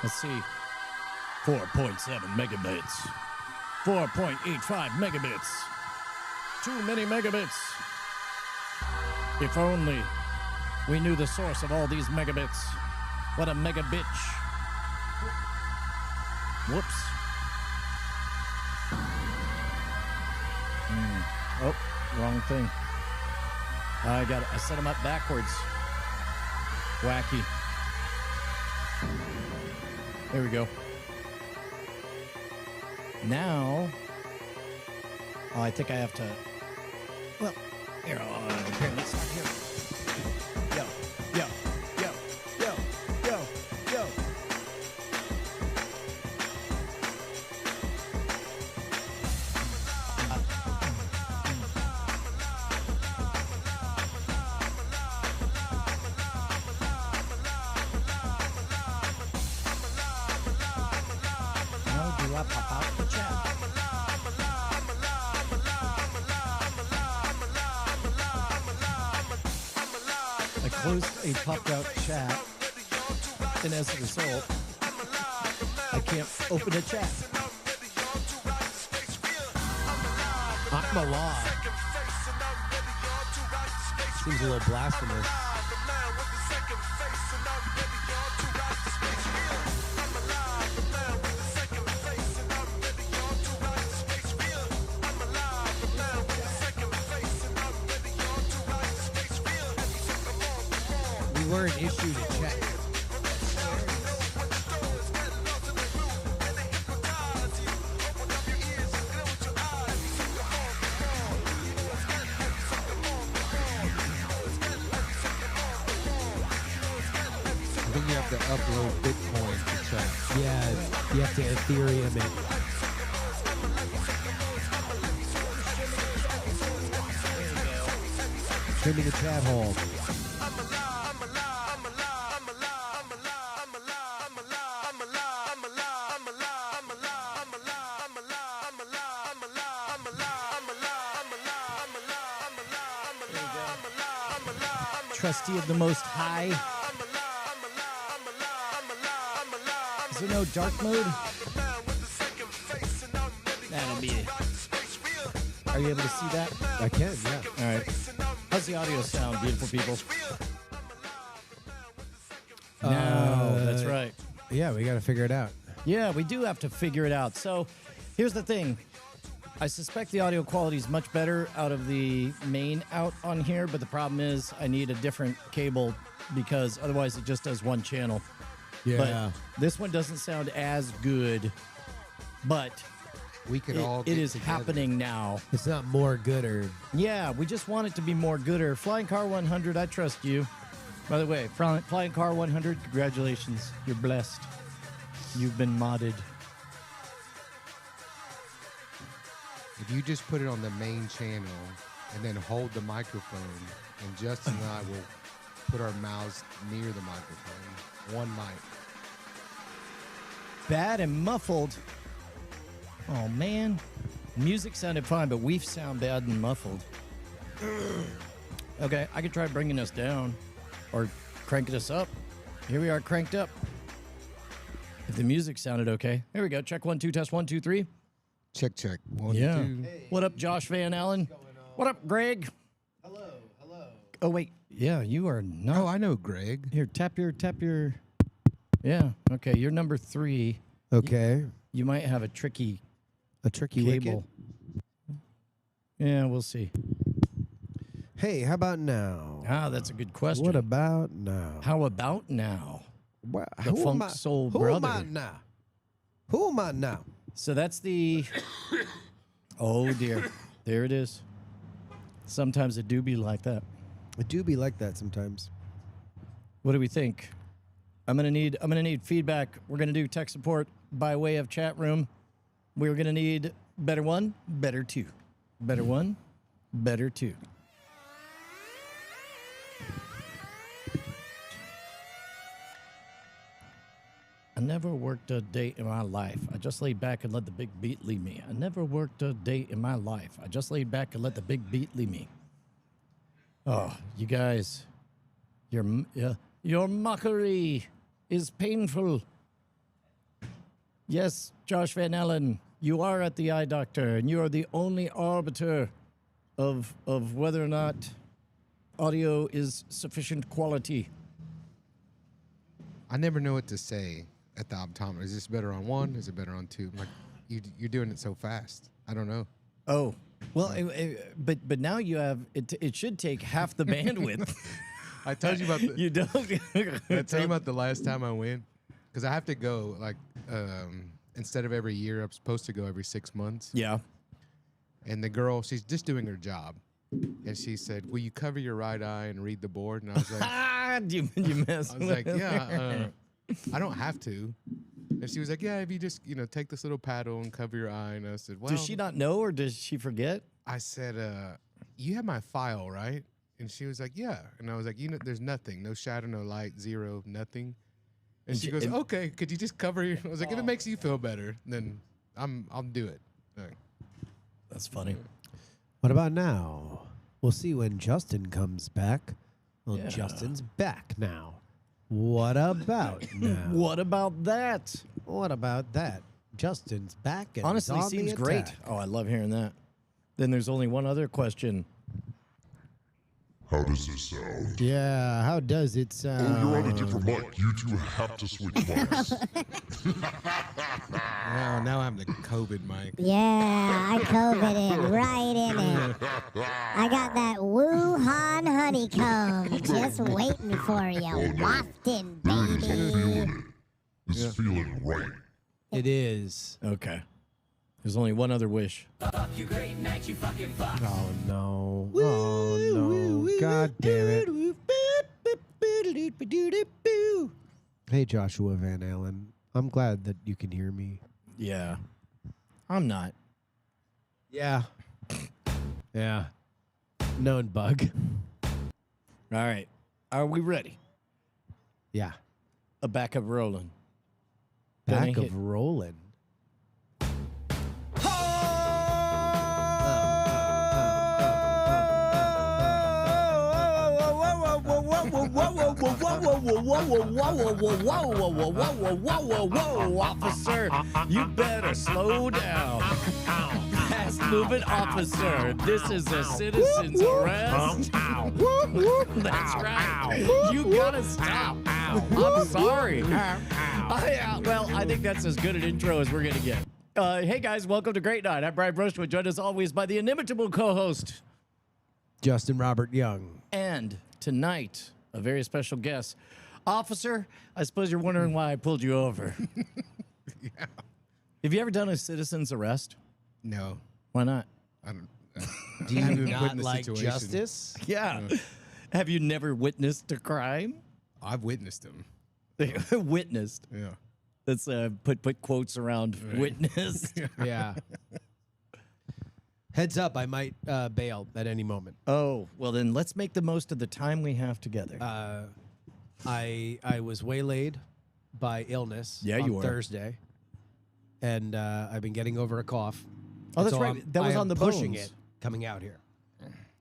Let's see. 4.7 megabits. 4.85 megabits. Too many megabits. If only we knew the source of all these megabits. What a mega bitch. Whoops. Oh, wrong thing. I set them up backwards. Wacky. There we go. Now, I think I have to. Well, here, let's start here. Yo, yo, yo, yo, yo, yo. How do I pop out the chat? I closed a popped out chat, and as a result, I can't open a chat. Akmallah. Seems a little blasphemous. We weren't issued a check. I think you have to upload Bitcoin to check. Yeah, you have to Ethereum it. Send me the chat hole. Trustee of the Most High. Is there no dark mode? That'll be it. Are you able to see that? I can, yeah. All right. How's the audio sound, beautiful people? No, that's right. Yeah, we got to figure it out. Yeah, we do have to figure it out. So here's the thing. I suspect the audio quality is much better out of the main out on here, but the problem is I need a different cable because otherwise it just does one channel. Yeah. But this one doesn't sound as good, but We could all it get is together. happening now. It's not more good or... Yeah, we just want it to be more gooder. Flying Car 100, I trust you. By the way, Flying Car 100, congratulations. You're blessed. You've been modded. If you just put it on the main channel and then hold the microphone, and Justin and I will put our mouths near the microphone. One mic. Bad and muffled. Oh, man. Music sounded fine, but we sound bad and muffled. Okay, I could try bringing us down or cranking us up. Here we are, cranked up. If the music sounded okay. Here we go. Check 1, 2, test 1, 2, 3. Check, check. One, Yeah. two. What up, Josh Van Allen? What up, Greg? Hello. Oh, wait. Yeah, you are not. Oh, I know Greg. Here, tap your. Yeah, okay. You're number 3. Okay. You might have a tricky A tricky cable. Yeah, we'll see. Hey, how about now? Ah, that's a good question. What about now? How about now? Well, The Funk Soul who am I Brother. now? Who am I now? So that's the. Oh dear, there it is. Sometimes it do be like that. It do be like that sometimes. What do we think? I'm gonna need feedback. We're gonna do tech support by way of chat room. We're gonna need better one, better two, better one, better two. I never worked a day in my life. I just laid back and let the big beat lead me. I never worked a day in my life. I just laid back and let the big beat lead me. Oh, you guys, your mockery is painful. Yes, Josh Van Allen, you are at the eye doctor, and you are the only arbiter of whether or not audio is sufficient quality. I never know what to say at the optometer. Is this better on one? Is it better on two? Like, you're doing it so fast. I don't know. Oh, well, but now you have it. It should take half the bandwidth. I told you about the. You don't. I tell you about the last time I went, because I have to go like instead of every year, I'm supposed to go every 6 months. Yeah. And the girl, she's just doing her job, and she said, "Will you cover your right eye and read the board?" And I was like, Ah, you mess. I was like, "Yeah, I don't have to." And she was like, "Yeah, if you just take this little paddle and cover your eye." And I said, "Well, Does she not know, or does she forget? I said, "You have my file, right?" And she was like, "Yeah." And I was like, there's nothing, no shadow, no light, zero, nothing." And she goes, "Okay, could you just cover your?" I was like, "If it makes you feel better, then I'll do it." Like, That's funny. What about now? We'll see when Justin comes back. Well, Yeah. Justin's back now. What about now? What about that? What about that? Justin's back. And Honestly, he's on seems the great. attack. Oh, I love hearing that. Then there's only one other question. How does this sound? Yeah, how does it Oh, you're on a sound? different mic. You two have to switch mics. now I'm the COVID mic. Yeah, I COVIDed right in it. I got that Wuhan honeycomb just waiting for you, wafting, Billy's I'm baby. feeling it. It's feeling right. It is. Okay. There's only one other wish. Oh no. Oh no. God damn it. Hey, Joshua Van Allen. I'm glad that you can hear me. Yeah. I'm not. Yeah. Yeah. Known bug. All right. Are we ready? Yeah. A backup rolling. Gonna Back hit- of rolling. Officer, you better slow down. Fast moving officer, this is a citizen's arrest. That's right. You gotta stop. I'm sorry. I think that's as good an intro as we're gonna get. Hey guys, welcome to Great Night. I'm Brian Brushwood, joined as always by the inimitable co-host. Justin Robert Young. And tonight, a very special guest. Officer, I suppose you're wondering why I pulled you over. Yeah. Have you ever done a citizen's arrest? No, Why not? I don't. Do you haven't been put not in the like situation. justice? Yeah. Have you never witnessed a crime? I've witnessed them. Witnessed. Yeah. Let's put quotes around witness. Yeah. Heads up, I might bail at any moment. Oh, well then let's make the most of the time we have together. I was waylaid by illness Yeah, on you were. Thursday, and I've been getting over a cough. Oh, that's So right. That was I am on the pushing bones. it coming out here.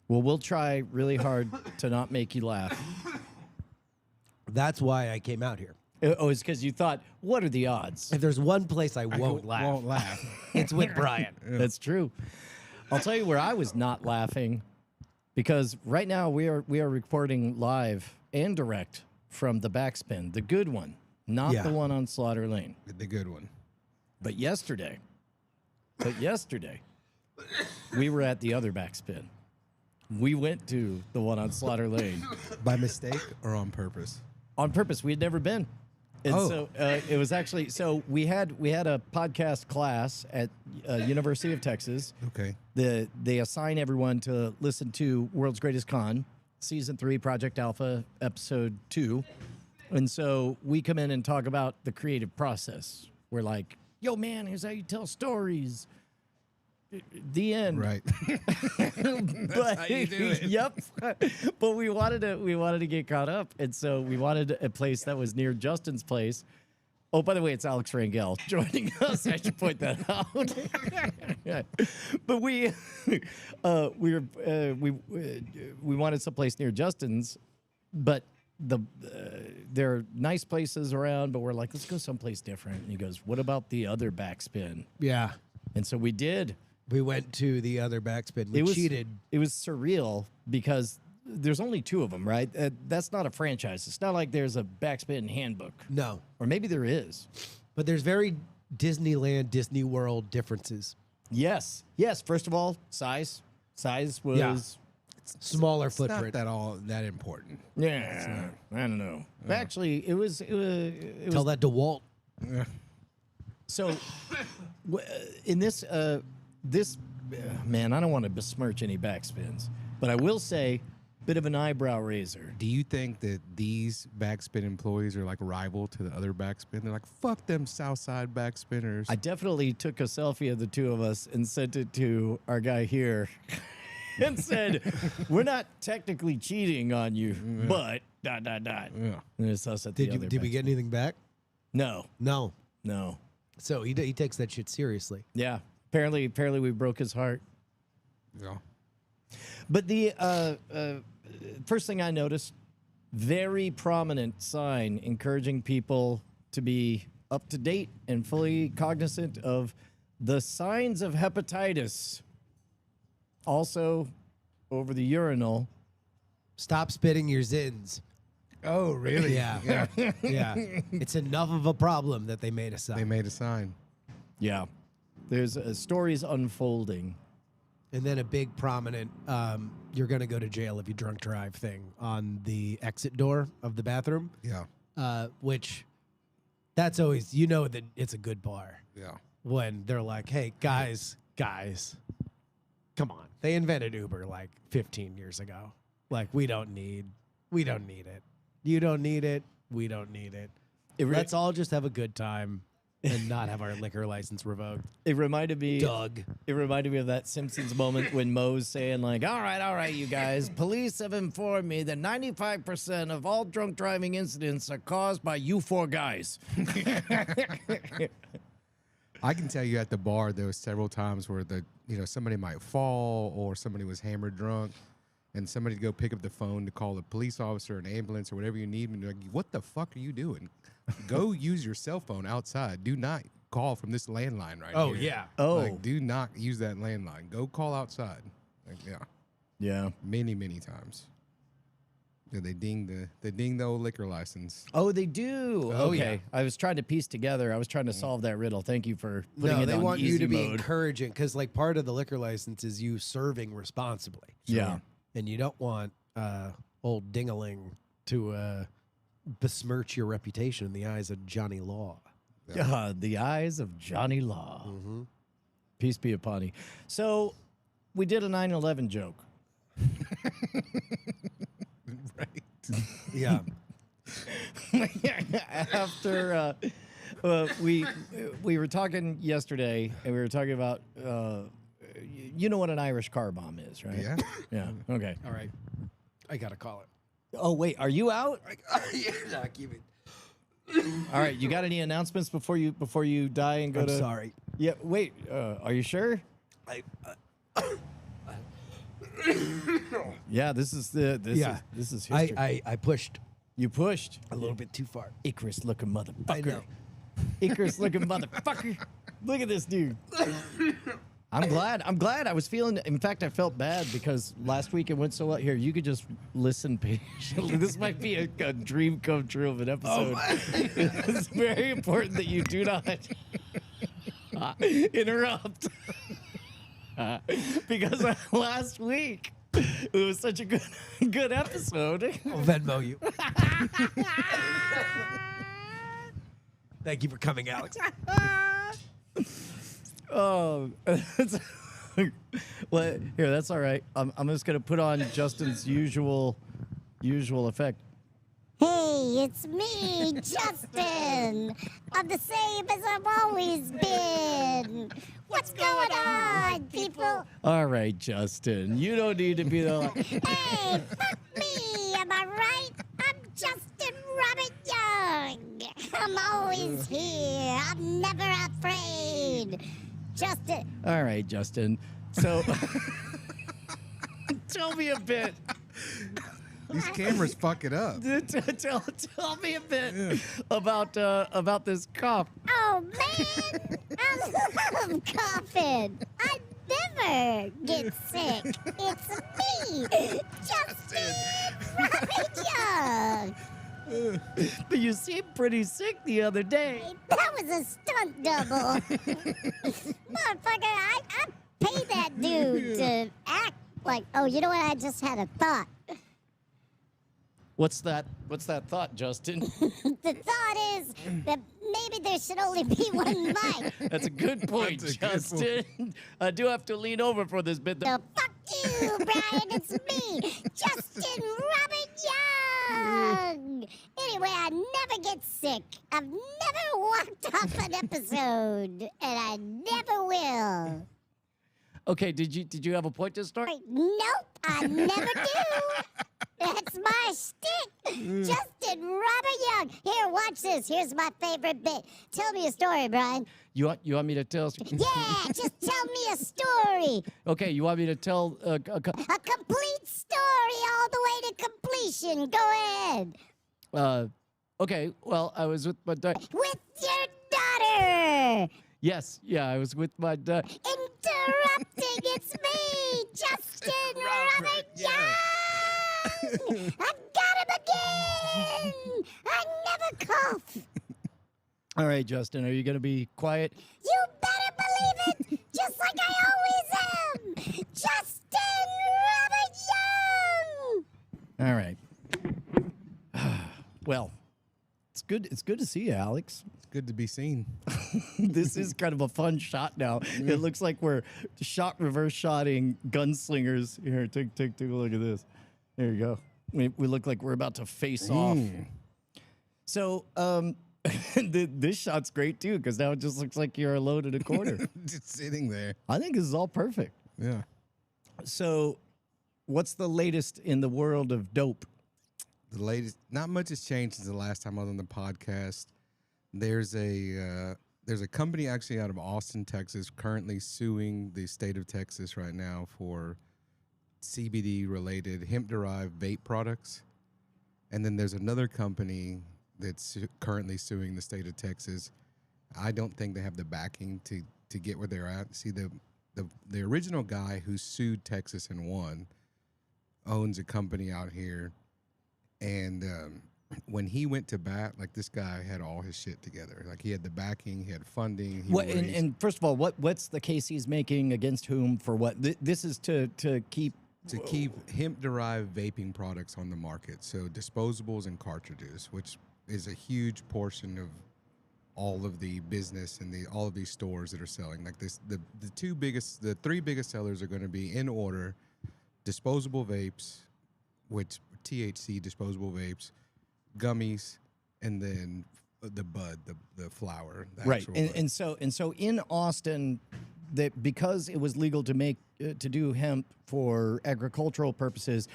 Well, we'll try really hard to not make you laugh. That's why I came out here. Oh, it's because you thought, what are the odds? If there's one place I won't laugh, Won't laugh. it's with Brian. That's true. I'll tell you where I was not laughing, because right now we are recording live and direct from the Backspin, the good one, not Yeah. the one on Slaughter Lane. The good one. But yesterday, we were at the other Backspin. We went to the one on Slaughter Lane By mistake or on purpose? on purpose. We had never been. And Oh. so it was actually, so we had a podcast class at University of Texas. Okay. They assign everyone to listen to World's Greatest Con, Season 3, Project Alpha, Episode 2. And so we come in and talk about the creative process. We're like, yo, man, here's how you tell stories. The end. Right. But, how you do it. Yep. But we wanted to get caught up. And so we wanted a place that was near Justin's place. Oh, by the way, it's Alex Rangel joining us. I should point that out. But we wanted someplace near Justin's, but there are nice places around, but we're like, let's go someplace different. And he goes, what about the other backspin? Yeah. And so we did. We went to the other backspin. We cheated. It was surreal because there's only 2 of them, right? That's not a franchise. It's not like there's a backspin handbook. No. Or maybe there is. But there's very Disneyland, Disney World differences. Yes. Yes. First of all, size. Size was Smaller It's footprint. not that important. yeah. I don't know. Actually, it was Tell that to Walt. so in this man, I don't want to besmirch any backspins, but I will say bit of an eyebrow raiser. Do you think that these backspin employees are like rival to the other backspin? They're like, fuck them Southside backspinners. I definitely took a selfie of the 2 of us and sent it to our guy here and said, we're not technically cheating on you, but ... Yeah. And it's us at the Did other we get anything back? No. No. So he takes that shit seriously. yeah. Apparently we broke his heart. Yeah. But the first thing I noticed, very prominent sign encouraging people to be up to date and fully cognizant of the signs of hepatitis. Also, over the urinal. Stop spitting your zins. Oh, really? Yeah. Yeah. It's enough of a problem that they made a sign. They made a sign. Yeah. There's stories unfolding. And then a big prominent, you're going to go to jail if you drunk drive thing on the exit door of the bathroom, Yeah. which that's always, that it's a good bar Yeah. when they're like, hey, guys, come on. They invented Uber like 15 years ago. Like, we don't need it. You don't need it. We don't need it. Let's all just have a good time and not have our liquor license revoked. It reminded me Doug. It reminded me of that Simpsons moment when Moe's saying, like, all right, you guys, police have informed me that 95% of all drunk driving incidents are caused by you 4 guys. I can tell you at the bar, there was several times where somebody might fall or somebody was hammered drunk and somebody go pick up the phone to call a police officer, an ambulance, or whatever you need. And you're like, what the fuck are you doing? Go use your cell phone outside. Do not call from this landline right Oh, here. yeah. Oh. Like, do not use that landline. Go call outside. Like, yeah. Yeah. Many, many times. Yeah, they ding the old liquor license. Oh, they do. Oh, Okay. yeah. I was trying to piece together. I was trying to solve that riddle. Thank you for putting No, it they on want easy you to be mode. encouraging because, like, part of the liquor license is you serving responsibly. Yeah. And you don't want old Dingaling to besmirch your reputation in the eyes of Johnny Law. The eyes of Johnny Law. Mm-hmm. Peace be upon you. So we did a 9/11 joke. Right. Yeah. After we were talking yesterday, and we were talking about you know what an Irish car bomb is, right? Yeah. Yeah. Okay. All right. I got to call it. Oh wait, are you out? Yeah, no, keep it. All right. You got any announcements before you die and go I'm to? sorry. Yeah. Wait. Are you sure? Yeah. This is history. I pushed You pushed a little bit too far. Icarus looking motherfucker. I know. Icarus looking motherfucker. Look at this dude. I'm glad. I was feeling. In fact, I felt bad because last week it went so well. Here, you could just listen patiently. This might be a dream come true of an episode. It's very important that you do not interrupt because last week it was such a good episode. I'll Venmo you. Thank you for coming, Alex. Oh, well, here, that's all right. I'm just gonna put on Justin's usual effect. Hey, it's me, Justin. I'm the same as I've always been. What's going on, people? All right, Justin, you don't need to be the. Hey, fuck me, am I right? I'm Justin Robert Young. I'm always here. I'm never afraid. Justin. All right, Justin. So, tell me a bit These cameras fuck it up. Tell me a bit about this cough. Oh man, I love coughing. I never get sick. It's me, Justin Robert Young. But you seemed pretty sick the other day. That was a stunt double. Motherfucker, I paid that dude to act like, oh, you know what? I just had a thought. What's that thought, Justin? The thought is that maybe there should only be one mic. That's a good point, That's a good Justin. I do have to lean over for this bit. So fuck you, Brian. It's me, Justin Robert Young. Anyway, I never get sick. I've never walked off an episode, and I never will. Okay, did you have a point to start? Nope, I never do. That's my shtick. Justin Robert Young. Here, watch this. Here's my favorite bit. Tell me a story, Brian. You want me to tell? Yeah, just tell me a story. Okay, you want me to tell? A complete story all the way to completion. Go ahead. Okay. Well, I was with my daughter. With your daughter. Yes, yeah, I was with my daughter. Interrupting. It's me, Justin Robert Young. I got him again. I never cough. All right, Justin, are you gonna be quiet? You better believe it, just like I always am. Justin Robert Young. All right. Well, it's good. It's good to see you, Alex. It's good to be seen. This is kind of a fun shot now. It looks like we're reverse shotting gunslingers. Here, take a look at this. There you go. We look like we're about to face off. So, this shot's great too, because now it just looks like you're alone in a corner. Just sitting there. I think this is all perfect. Yeah. So, what's the latest in the world of dope? The latest, not much has changed since the last time I was on the podcast. There's a company actually out of Austin, Texas, currently suing the state of Texas right now for CBD related hemp-derived vape products. And then there's another company that's currently suing the state of Texas. I don't think they have the backing to get where they're at. See, the original guy who sued Texas and won owns a company out here. And when he went to bat, like, this guy had all his shit together. Like, he had the backing, he had funding. And first of all, what's the case he's making against whom for what? This is to keep hemp-derived vaping products on the market. So disposables and cartridges, which is a huge portion of all of the business and all of these stores that are selling. Like this, the three biggest sellers are going to be in order: disposable vapes, which THC disposable vapes, gummies, and then the bud, the flower. Right. And so in Austin, that because it was legal to make to do hemp for agricultural purposes,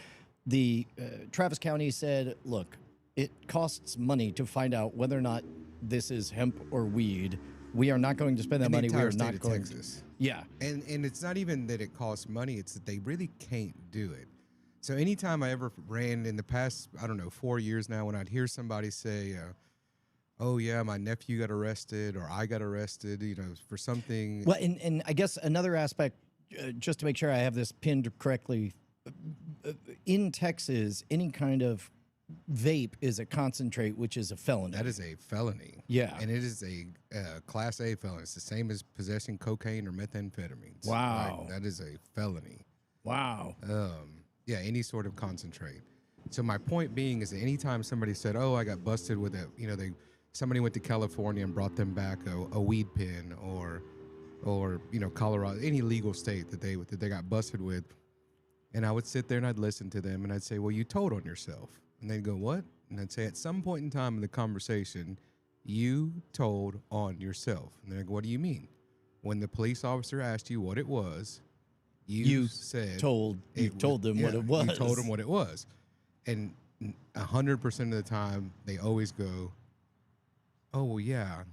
the Travis County said, look, it costs money to find out whether or not this is hemp or weed. We are not going to spend that money. We are not going Texas. Yeah. And it's not even that it costs money, it's that they really can't do it. So anytime I ever ran in the past, 4 years now, when I'd hear somebody say, oh yeah, my nephew got arrested or I got arrested, for something. Well, and I guess another aspect, just to make sure I have this pinned correctly, in Texas, any kind of vape is a concentrate, which is a felony. That is a felony. Yeah. And it is a Class A felony. It's the same as possessing cocaine or methamphetamines. Wow. That is a felony. Wow. Yeah, any sort of concentrate. So my point being is that anytime somebody said, oh, I got busted with it, somebody went to California and brought them back a weed pen or Colorado, any legal state that they got busted with. And I would sit there and I'd listen to them and I'd say, well, you told on yourself. And they'd go, what? And I'd say, at some point in time in the conversation, you told on yourself. And they'd go, what do you mean? When the police officer asked you what it was, you told them what it was. You told them what it was. And 100% of the time, they always go, oh, well, yeah.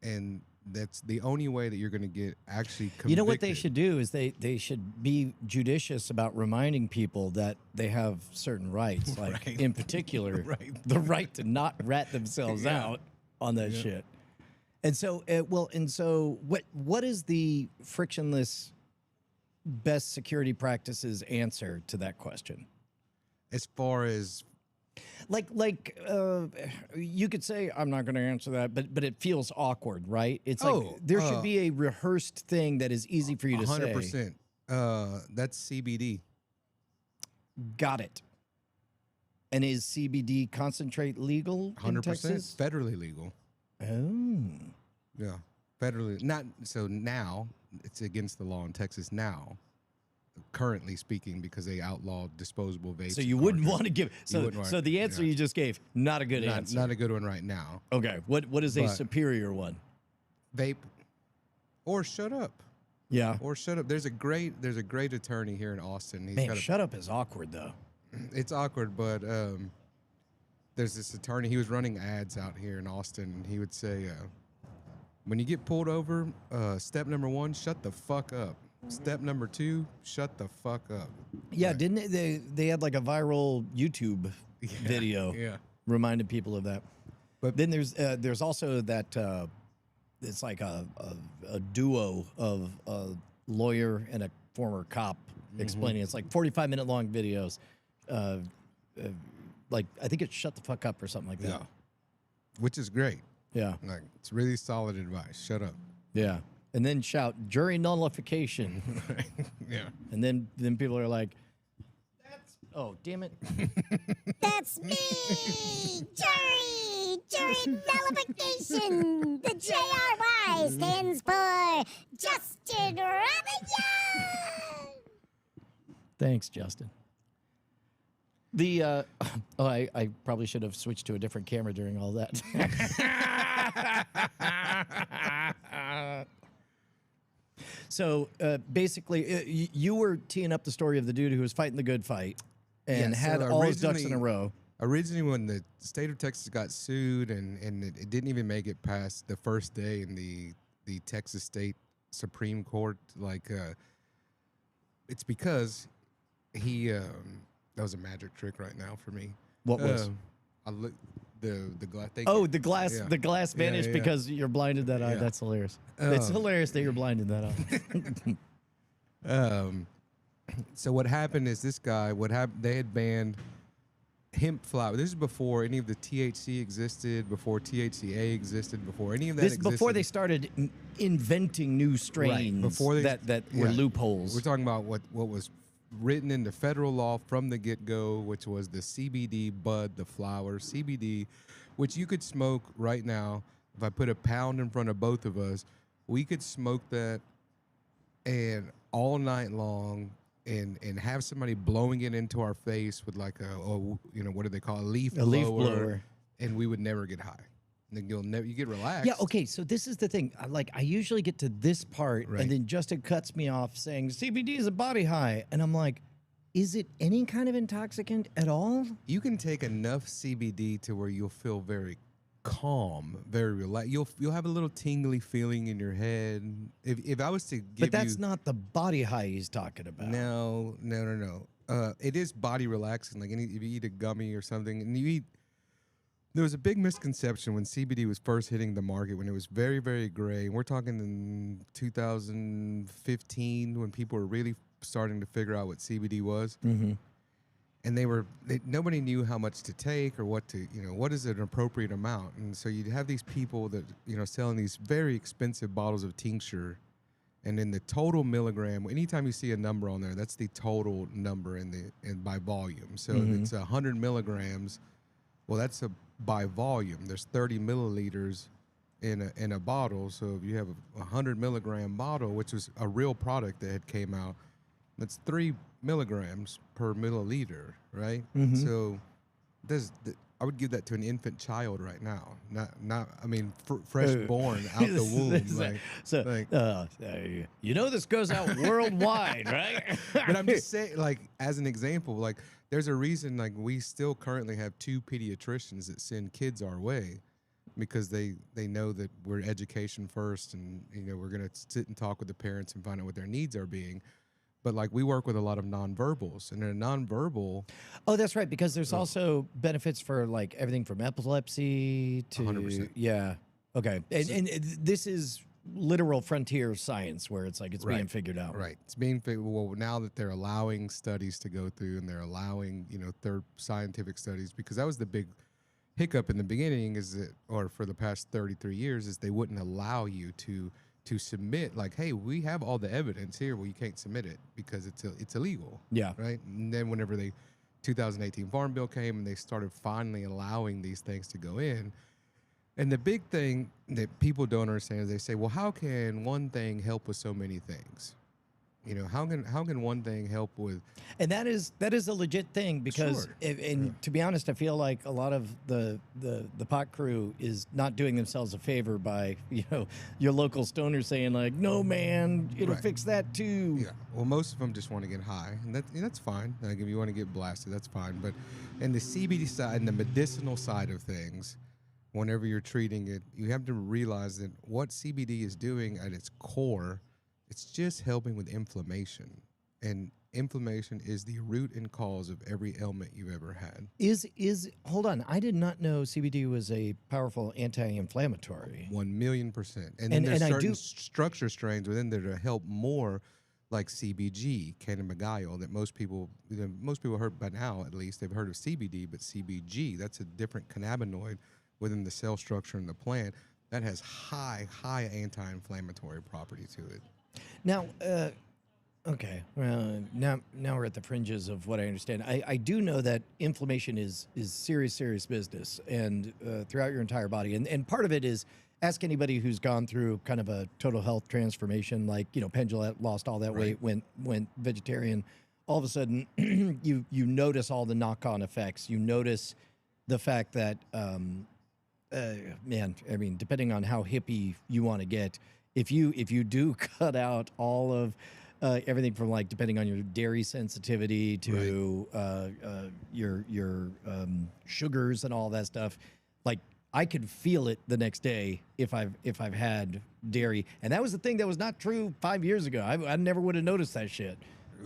And that's the only way that you're going to get actually convicted. You know what they should do is they should be judicious about reminding people that they have certain rights, like Right. in particular, Right. the right to not rat themselves Yeah. out on that shit. And so, what is the frictionless best security practices answer to that question? As far as You could say I'm not going to answer that, but it feels awkward, right? It's like Oh, there should be a rehearsed thing that is easy for you to say. 100%, that's CBD. Got it. And is CBD concentrate legal in 100% Texas? federally legal. Oh, Yeah, federally. Not so now. It's against the law in Texas now. Currently speaking, because they outlawed disposable vapes. so and you wouldn't cartridges. want to give. So wouldn't want- so the answer yeah. you just gave, not a good answer. Not a good one right now. Okay. What is a But- superior one? Vape, or shut up, Yeah. or shut up. There's a great attorney here in Austin. He's Man, got a, shut up is awkward though. it's awkward, but there's this attorney. He was running ads out here in Austin, and he would say, when you get pulled over, step number 1, shut the fuck up. Step number 2, shut the fuck up. Yeah, Right. didn't they had like a viral YouTube video Yeah. reminding people of that. But But- then there's also that it's like a duo of a lawyer and a former cop explaining. It's like 45-minute long videos. Like I think it's shut the fuck up or something like that. Yeah. Which is great. Yeah. Like, it's really solid advice. Shut up. Yeah. And then shout jury nullification. Yeah. And then people are like, oh, damn it. That's me! Jury nullification! The JRY stands for Justin Robert Young! Thanks, Justin. The I probably should have switched to a different camera during all that. So basically, you were teeing up the story of the dude who was fighting the good fight and Yeah, had so all his ducks in a originally- row. Originally, when the state of Texas got sued and it didn't even make it past the first day in the Texas State Supreme Court, it's because he that was a magic trick right now for me. What was? I look the glass. Oh, the glass, Yeah. the glass Yeah, vanished yeah. because you're blinded that eye. Yeah. That's hilarious. It's hilarious that you're blinded that eye. So what happened is this guy. They had banned hemp flower. This is before any of the THC existed, before THCA existed, before any of that This existed. before they started inventing new strains before they- that were yeah. loopholes. We're talking about what was written into federal law from the get-go, which was the CBD bud, the flower, CBD, which you could smoke right now. If I put a pound in front of both of us, we could smoke that and all night long and have somebody blowing it into our face with like what do they call it? A leaf blower. And we would never get high. Then you get relaxed. Yeah, okay, so this is the thing. I usually get to this part, Right. and then Justin cuts me off saying CBD is a body high, and I'm like, is it any kind of intoxicant at all? You can take enough CBD to where you'll feel very calm, very relaxed. You'll have a little tingly feeling in your head. If I was to give But that's you, not the body high he's talking about. no. It is body relaxing. Like if you eat a gummy or something, and you eat. There was a big misconception when CBD was first hitting the market, when it was very, very gray. And we're talking in 2015 when people were really starting to figure out what CBD was. Mm-hmm. And nobody knew how much to take or what is an appropriate amount. And so you'd have these people that, selling these very expensive bottles of tincture. And in the total milligram, anytime you see a number on there, that's the total number by volume. So if it's 100 milligrams, well, that's by volume. There's 30 milliliters in a bottle. So if you have a 100 milligram bottle, which was a real product that had came out, that's 3 milligrams per milliliter, right? So I would give that to an infant child right now. Fresh born out the womb. This goes out worldwide, right? But I'm just saying, as an example, there's a reason, we still currently have 2 pediatricians that send kids our way. because they know that we're education first, and we're gonna sit and talk with the parents and find out what their needs are being. But like we work with a lot of nonverbals, and a nonverbal. Oh, that's right, because there's also benefits for like everything from epilepsy to 100%. yeah. Okay, and this is literal frontier science where it's like it's being figured out. Right. It's being well now that they're allowing studies to go through, and they're allowing third scientific studies, because that was the big hiccup in the beginning, is that, or for the past 33 years, is they wouldn't allow you to submit, like, hey, we have all the evidence here, well, you can't submit it because it's illegal. Yeah. Right. And then whenever 2018 Farm Bill came, and they started finally allowing these things to go in. And the big thing that people don't understand is they say, well, how can one thing help with so many things? How can one thing help with? And that is a legit thing, because Sure. to be honest, I feel like a lot of the pot crew is not doing themselves a favor by your local stoners saying like, no man, it'll Right. fix that too. Yeah. Well, most of them just want to get high, and that's fine. Like if you want to get blasted, that's fine. But in the CBD side and the medicinal side of things, whenever you're treating it, you have to realize that what CBD is doing at its core, it's just helping with inflammation. And inflammation is the root and cause of every ailment you've ever had. Hold on, I did not know CBD was a powerful anti-inflammatory. 1,000,000%. And then there's and I certain do- structure strains within there to help more, like CBG, cannabidiol, that most people heard by now, at least they've heard of CBD, but CBG, that's a different cannabinoid within the cell structure in the plant that has high anti-inflammatory property to it. Now, okay. Well, now we're at the fringes of what I understand. I do know that inflammation is serious business, and throughout your entire body. And part of it is, ask anybody who's gone through kind of a total health transformation, like Penn Jillette lost all that weight, went vegetarian. All of a sudden, you notice all the knock-on effects. You notice the fact that, man, I mean, depending on how hippie you want to get, if you do cut out all of everything from, like, depending on your dairy sensitivity to your sugars and all that stuff, like, I could feel it the next day if I've had dairy. And that was the thing that was not true 5 years ago. I never would have noticed that shit.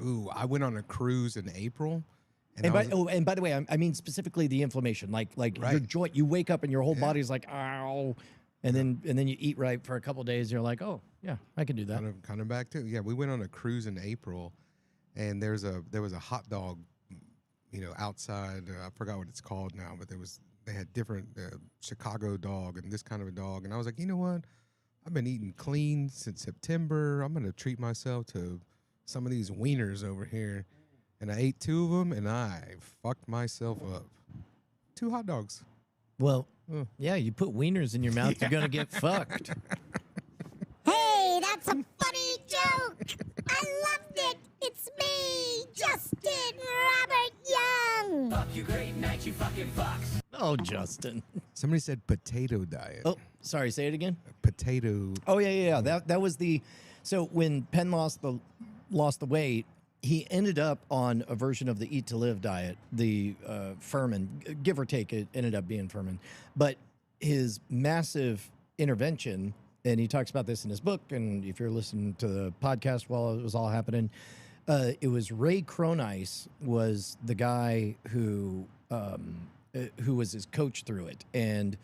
Ooh, I went on a cruise in April. And by the way, I mean specifically the inflammation, like your joint. You wake up and your whole body's like, ow, and then you eat right for a couple of days. And you're like, oh yeah, I can do that. Kind of back to yeah. We went on a cruise in April, and there was a hot dog, outside. I forgot what it's called now, but they had different Chicago dog and this kind of a dog, and I was like, you know what? I've been eating clean since September. I'm gonna treat myself to some of these wieners over here. And I ate 2 of them, and I fucked myself up. 2 hot dogs. Well, yeah, you put wieners in your mouth, you're gonna get fucked. Hey, that's a funny joke. I loved it. It's me, Justin Robert Young. Fuck you, great night, you fucking fucks. Oh, Justin. Somebody said potato diet. Oh, sorry. Say it again. Potato. Oh yeah. That was the. So when Penn lost the weight, he ended up on a version of the Eat to Live diet, the Furman, give or take, it ended up being Furman. But his massive intervention, and he talks about this in his book, and if you're listening to the podcast while it was all happening, it was Ray Cronice was the guy who was his coach through it. And,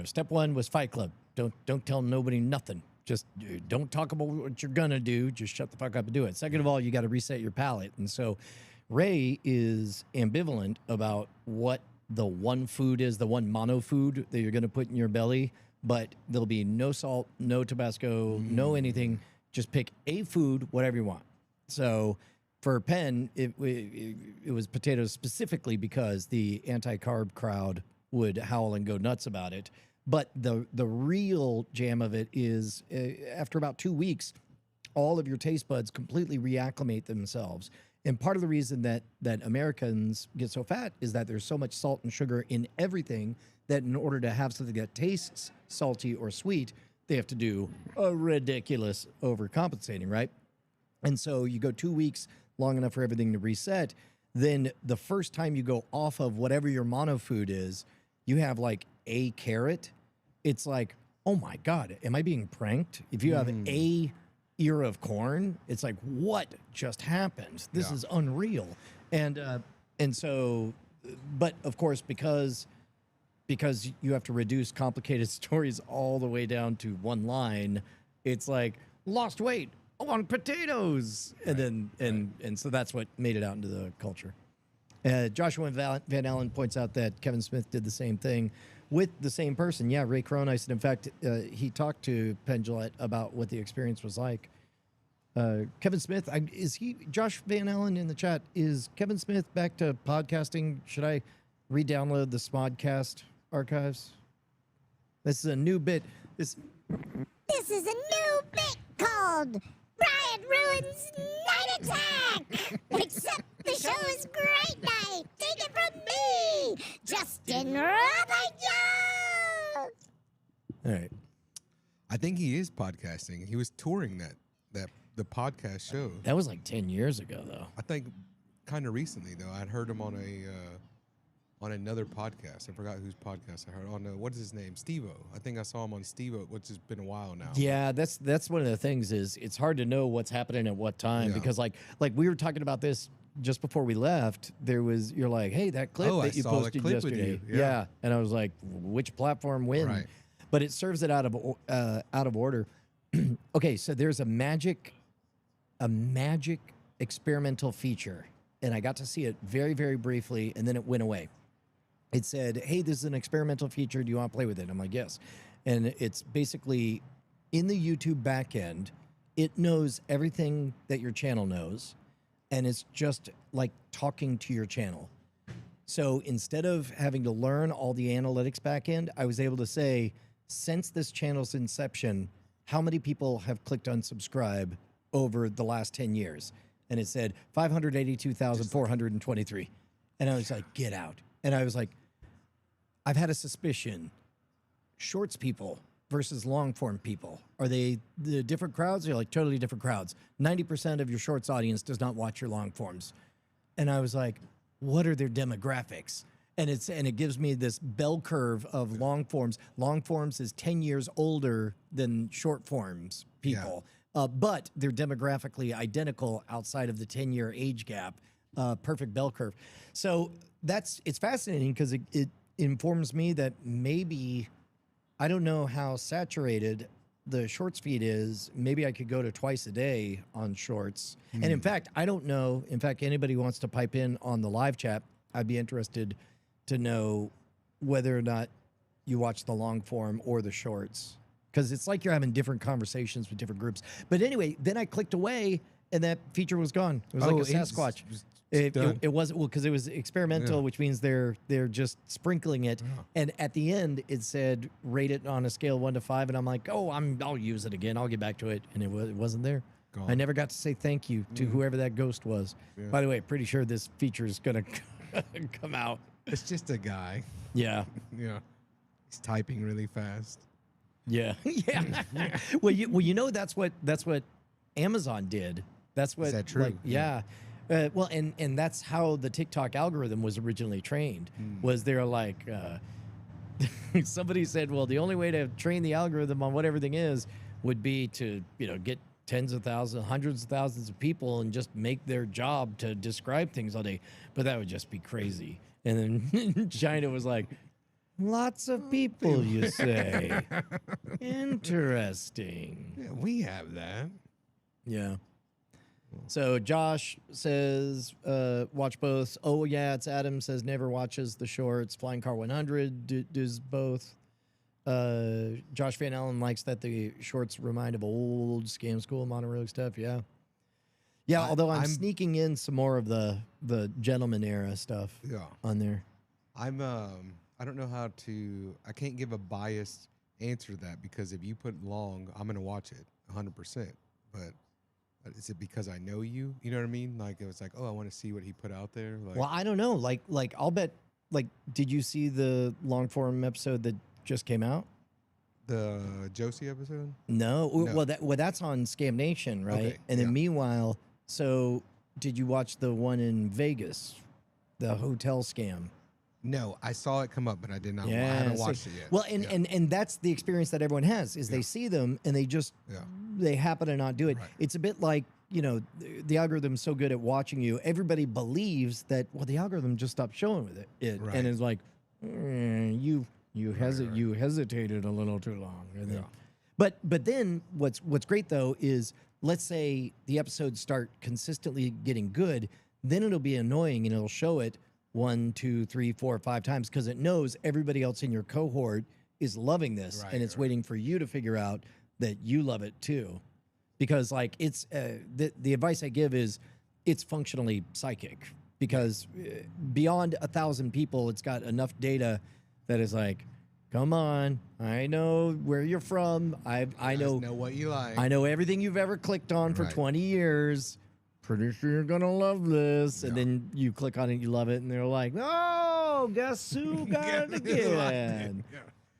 step 1 was Fight Club. Don't tell nobody nothing. Just don't talk about what you're going to do. Just shut the fuck up and do it. Second of all, you got to reset your palate. And so Ray is ambivalent about what the one food is, the one mono food that you're going to put in your belly, but there'll be no salt, no Tabasco, no anything. Just pick a food, whatever you want. So for Penn, it was potatoes specifically because the anti-carb crowd would howl and go nuts about it. But the real jam of it is after about 2 weeks, all of your taste buds completely reacclimate themselves. And part of the reason that Americans get so fat is that there's so much salt and sugar in everything that in order to have something that tastes salty or sweet, they have to do a ridiculous overcompensating, right? And so you go 2 weeks, long enough for everything to reset. Then the first time you go off of whatever your mono food is, you have like a carrot it's like, oh my God, am I being pranked? If you have a ear of corn, it's like, what just happened? This is unreal. And so, but of course, because you have to reduce complicated stories all the way down to one line, it's like lost weight on potatoes, and then and so that's what made it out into the culture. Joshua Van Allen points out that Kevin Smith did the same thing with the same person. Yeah, Ray Cronise. And in fact, he talked to Penn Jillette about what the experience was like. Kevin Smith, Josh Van Allen in the chat, is Kevin Smith back to podcasting? Should I re-download the Smodcast archives? This is a new bit. This is a new bit called Brian Ruins Night Attack. Except the show is great night. Take it from me, Justin Robert Young. All right. I think he is podcasting. He was touring the podcast show. That was like 10 years ago, though. I think kind of recently, though. I'd heard him on another podcast. I forgot whose podcast I heard. On what is his name? Steve-O. I think I saw him on Steve-O, which has been a while now. Yeah, that's one of the things is it's hard to know what's happening at what time because like we were talking about this just before we left. You're like, hey, that clip that you posted yesterday. Yeah, and I was like, which platform when? Right. But it serves it out of order. Okay, so there's a magic experimental feature, and I got to see it very, very briefly, and then it went away. It said, hey, this is an experimental feature. Do you want to play with it? I'm like, yes. And it's basically in the YouTube backend, it knows everything that your channel knows, and it's just like talking to your channel. So instead of having to learn all the analytics backend, I was able to say, since this channel's inception, how many people have clicked unsubscribe over the last 10 years? And it said 582,423. And I was like, get out. And I was like, I've had a suspicion. Shorts people versus long form people, are they the different crowds? They're like totally different crowds. 90% of your shorts audience does not watch your long forms. And I was like, what are their demographics? And it gives me this bell curve of long forms. Long forms is 10 years older than short forms people. Yeah. But they're demographically identical outside of the 10-year age gap. Perfect bell curve. So it's fascinating because it informs me that maybe, I don't know how saturated the shorts feed is. Maybe I could go to twice a day on shorts. And in fact, I don't know. In fact, anybody who wants to pipe in on the live chat, I'd be interested to know whether or not you watch the long form or the shorts. Because it's like you're having different conversations with different groups. But anyway, then I clicked away and that feature was gone. It was like a Sasquatch. It wasn't, well, because it was experimental, which means they're just sprinkling it. Yeah. And at the end, it said rate it on a scale of 1 to 5, and I'm like, oh, I'll use it again. I'll get back to it, and it wasn't there. Gone. I never got to say thank you to whoever that ghost was. Yeah. By the way, pretty sure this feature is gonna come out. It's just a guy. Yeah. Yeah. He's typing really fast. Yeah. Yeah. Well, you know that's what Amazon did. That's what. Is that true? Like, yeah. Well, and that's how the TikTok algorithm was originally trained. Was they're like, somebody said, well, the only way to train the algorithm on what everything is would be to get tens of thousands, hundreds of thousands of people and just make their job to describe things all day. But that would just be crazy. And then China was like, lots of people, you say. Interesting. Yeah, we have that. Yeah. So Josh says, watch both. Oh, yeah, it's Adam says never watches the shorts. Flying Car 100 does both. Josh Van Allen likes that the shorts remind of old Scam School, Monorail stuff. Yeah. Yeah, although I'm sneaking in some more of the gentleman era stuff on there. I don't know how to, I can't give a biased answer to that because if you put long, I'm going to watch it 100%. But is it because I know you? You know what I mean? Like, it was like, oh, I want to see what he put out there. Like, well, I don't know. Like I'll bet, did you see the long form episode that just came out? The Josie episode? No. Well, that's on Scam Nation, right? Okay, and then meanwhile, so did you watch the one in Vegas, the hotel scam? No, I saw it come up, but I did not. I Yeah, haven't so- watched it yet. Well, and, Yeah. and that's the experience that everyone has is they see them and they just Yeah. they happen to not do it. Right. It's a bit like, you know, the algorithm's so good at watching you. Everybody believes that, well, the algorithm just stopped showing with it. Right. And it's like, you hesitated a little too long. And then, but then what's great though is, let's say the episodes start consistently getting good, then it'll be annoying and it'll show it 1, 2, 3, 4, 5 times because it knows everybody else in your cohort is loving this, Right, and it's right. waiting for you to figure out that you love it too. Because like it's the advice I give is it's functionally psychic, because beyond 1,000 people, it's got enough data that is like, come on, I know where you're from. I Guys know what you like. I know everything you've ever clicked on for Right. 20 years. Pretty sure you're gonna love this. And Yeah. then you click on it, you love it, and they're like, oh, guess who got it again?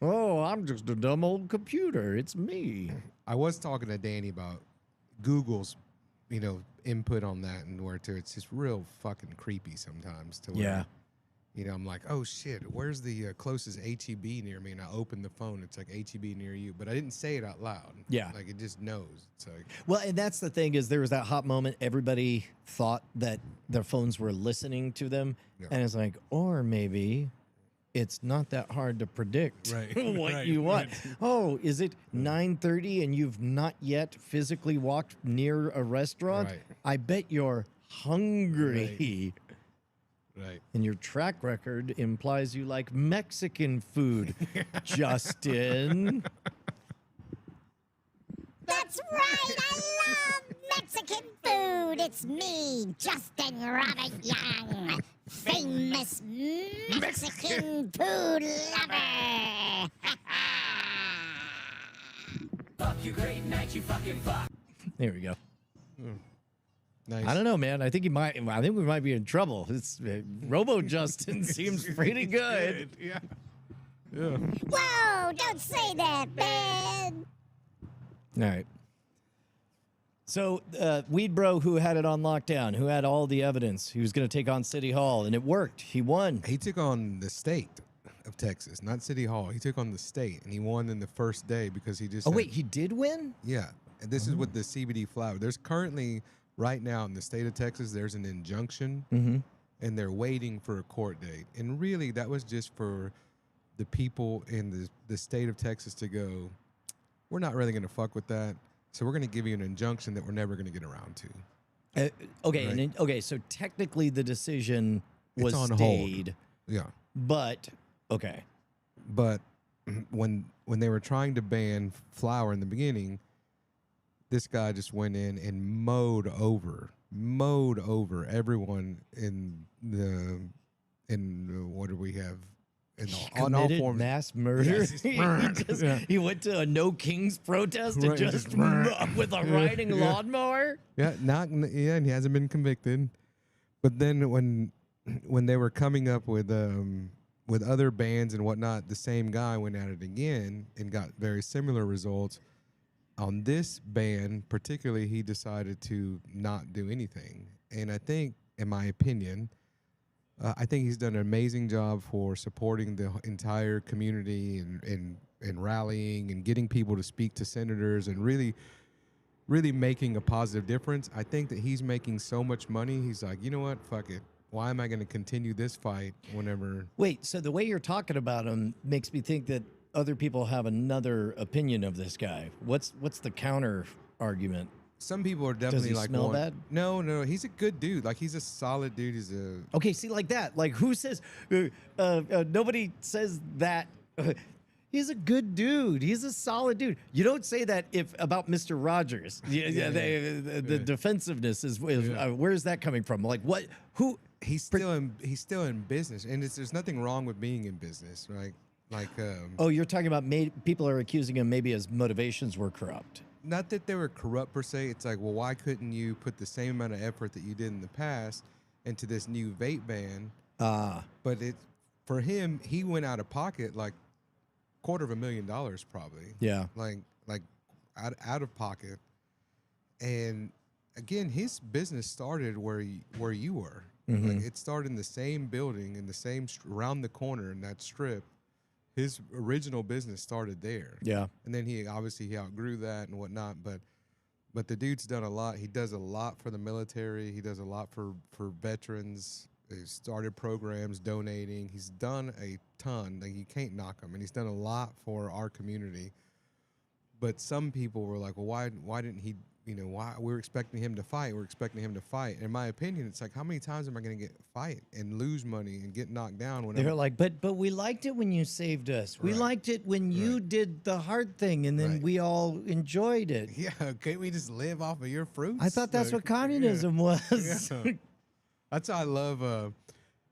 Oh, I'm just a dumb old computer. It's me. I was talking to Danny about Google's, input on that, and where it's just real fucking creepy sometimes. To where, I'm like, oh shit, where's the closest HEB near me? And I open the phone, it's like HEB near you, but I didn't say it out loud. Yeah. like it just knows. It's like, Well, and that's the thing is there was that hot moment. Everybody thought that their phones were listening to them. Yeah. And it's like, or maybe it's not that hard to predict Right, what right, you want. Oh, is it 9:30 and you've not yet physically walked near a restaurant? Right. I bet you're hungry. right. And your track record implies you like Mexican food, Justin. That's right. I love Mexican food. It's me, Justin Robert Young, famous Mexican food lover. Fuck you, great night, you fucking fuck. There we go. Nice. I don't know, man. I think we might be in trouble. It's Robo Justin seems pretty good. Yeah. Yeah. Whoa, don't say that, man. All right. So, Weed Bro, who had it on lockdown, who had all the evidence, he was going to take on City Hall, and it worked. He won. He took on the state of Texas, not City Hall. He took on the state, and he won in the first day because he just. Oh, had- wait, he did win? Yeah, and this is with the CBD flower. There's currently, right now in the state of Texas, there's an injunction, and they're waiting for a court date. And really, that was just for the people in the state of Texas to go, we're not really going to fuck with that, so we're going to give you an injunction that we're never going to get around to. Okay, Right. okay. So technically, the decision was on hold. stayed, Yeah, but okay. but when they were trying to ban flower in the beginning, this guy just went in and mowed over everyone what do we have in on all Committed forms. mass murder. Yes, he, he went to a No Kings protest and Right, just just- with a riding lawnmower. And he hasn't been convicted. But then when they were coming up with other bans and whatnot, the same guy went at it again and got very similar results. On this ban, particularly, he decided to not do anything. And I think, in my opinion, I think he's done an amazing job for supporting the entire community and rallying and getting people to speak to senators and really making a positive difference. I think that he's making so much money. He's like, you know what? Fuck it. Why am I going to continue this fight whenever? Wait, so the way you're talking about him makes me think that other people have another opinion of this guy. What's the counter argument? Some people are definitely he like, smell bad? No, he's a good dude. Like, he's a solid dude. He's a Okay, see, like that. Like, who says? Nobody says that. He's a good dude. He's a solid dude. You don't say that about Mr. Rogers. The defensive-ness is where's that coming from? Like, what? Who? he's still in business, and there's nothing wrong with being in business, right? Like, Oh, you're talking about people are accusing him maybe his motivations were corrupt. not that they were corrupt per se. It's like, well, why couldn't you put the same amount of effort that you did in the past into this new vape ban? But for him, he went out of pocket like $250,000 probably. Yeah. Like out of pocket. And again, his business started where you were. Like it started in the same building, in the same around the corner in that strip. His original business started there. Yeah. And then he outgrew that and whatnot. But the dude's done a lot. He does a lot for the military. He does a lot for veterans. He started programs, donating. He's done a ton. Like, you can't knock him. And he's done a lot for our community. But some people were like, well, why didn't he, why we're expecting him to fight. We're expecting him to fight. In my opinion, it's like, how many times am I going to fight and lose money and get knocked down? They're like, but we liked it when you saved us. We Right. liked it when you did the hard thing, and then Right. we all enjoyed it. Yeah, can't we just live off of your fruits? I thought that's Like, what communism was. Yeah. That's why I love,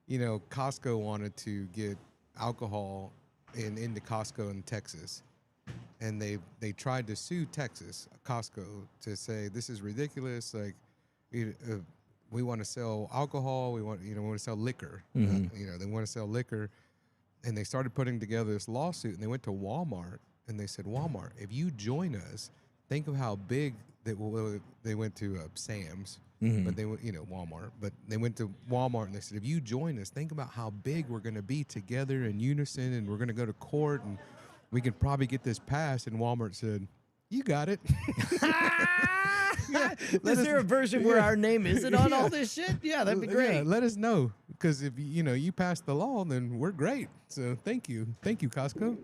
Costco wanted to get alcohol into Costco in Texas. And they tried to sue Costco, to say this is ridiculous. Like, we want to sell alcohol. We want to sell liquor. They want to sell liquor, and they started putting together this lawsuit. And they went to Walmart and they said, Walmart, if you join us, think of how big that. Well, they went to Sam's, but they went Walmart. But they went to Walmart and they said, if you join us, think about how big we're going to be together in unison, and we're going to go to court and we could probably get this passed. And Walmart said, you got it. Is there a version where our name isn't on all this shit? Yeah, that'd be great. Yeah, let us know, because if you pass the law, then we're great. So thank you, Costco.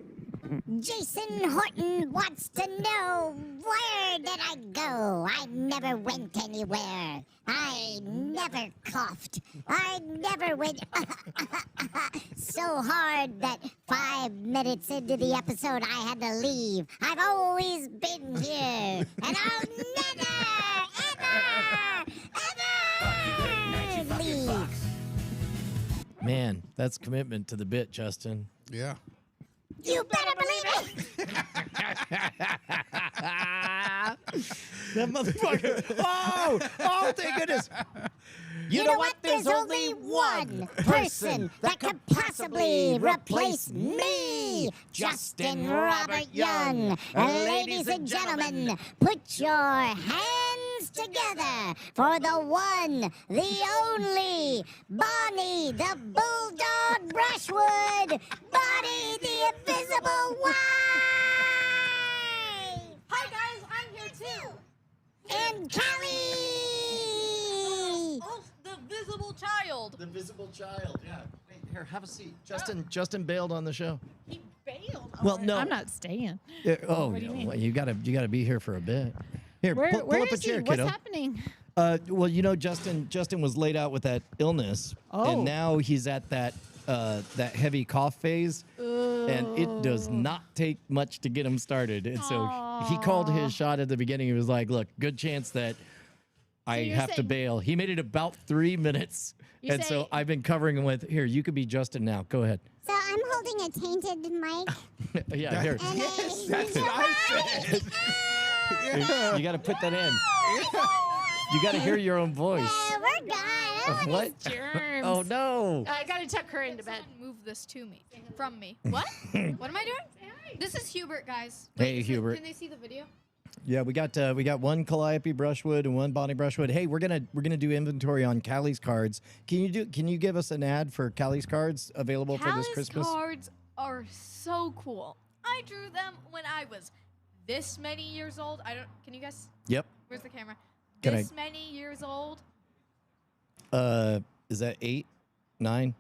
Jason Horton wants to know, where did I go? I never went anywhere. I never coughed. I never went so hard that 5 minutes into the episode I had to leave. I've always been here, and I'll never, ever leave. Man, that's commitment to the bit, Justin. Yeah. You better believe it. That motherfucker. Oh, thank goodness. You know what? There's only one person that could possibly replace me, Justin Robert Young. Ladies and gentlemen, put your hands together for the one, the only, Bonnie the Bulldog Brushwood, Bonnie the Invisible Wife. Hi guys, I'm here too. And Callie. Oh, the visible child. The visible child, yeah. Wait, here, have a seat. Justin bailed on the show. He bailed. Well, no. I'm not staying. Oh, What do you mean? well, you gotta be here for a bit. Here, Where pull up a is chair, he? kiddo. What's happening? Well, Justin was laid out with that illness, Oh. and now he's at that heavy cough phase, and it does not take much to get him started. And so he called his shot at the beginning. He was like, "Look, good chance that I you're have to saying- bail." He made it about 3 minutes, You're and so saying- I've been covering him with, "Here, you could be Justin now. Go ahead." So I'm holding a tainted mic. Yeah, here. And That's what I said. You got to put that in. You got to hear your own voice. We're gone. What? Germs. Oh no! I gotta tuck her into bed. Move this to me, from me. What? What am I doing? This is Hubert, guys. Hey, Hubert. Can they see the video? Yeah, we got one Calliope Brushwood and one Bonnie Brushwood. Hey, we're gonna do inventory on Callie's cards. Can you give us an ad for Callie's cards available for this Callie's Christmas? cards are so cool. I drew them when I was this many years old. Can you guys? Yep. Where's the camera? Can This many years old. Is that 8, 9?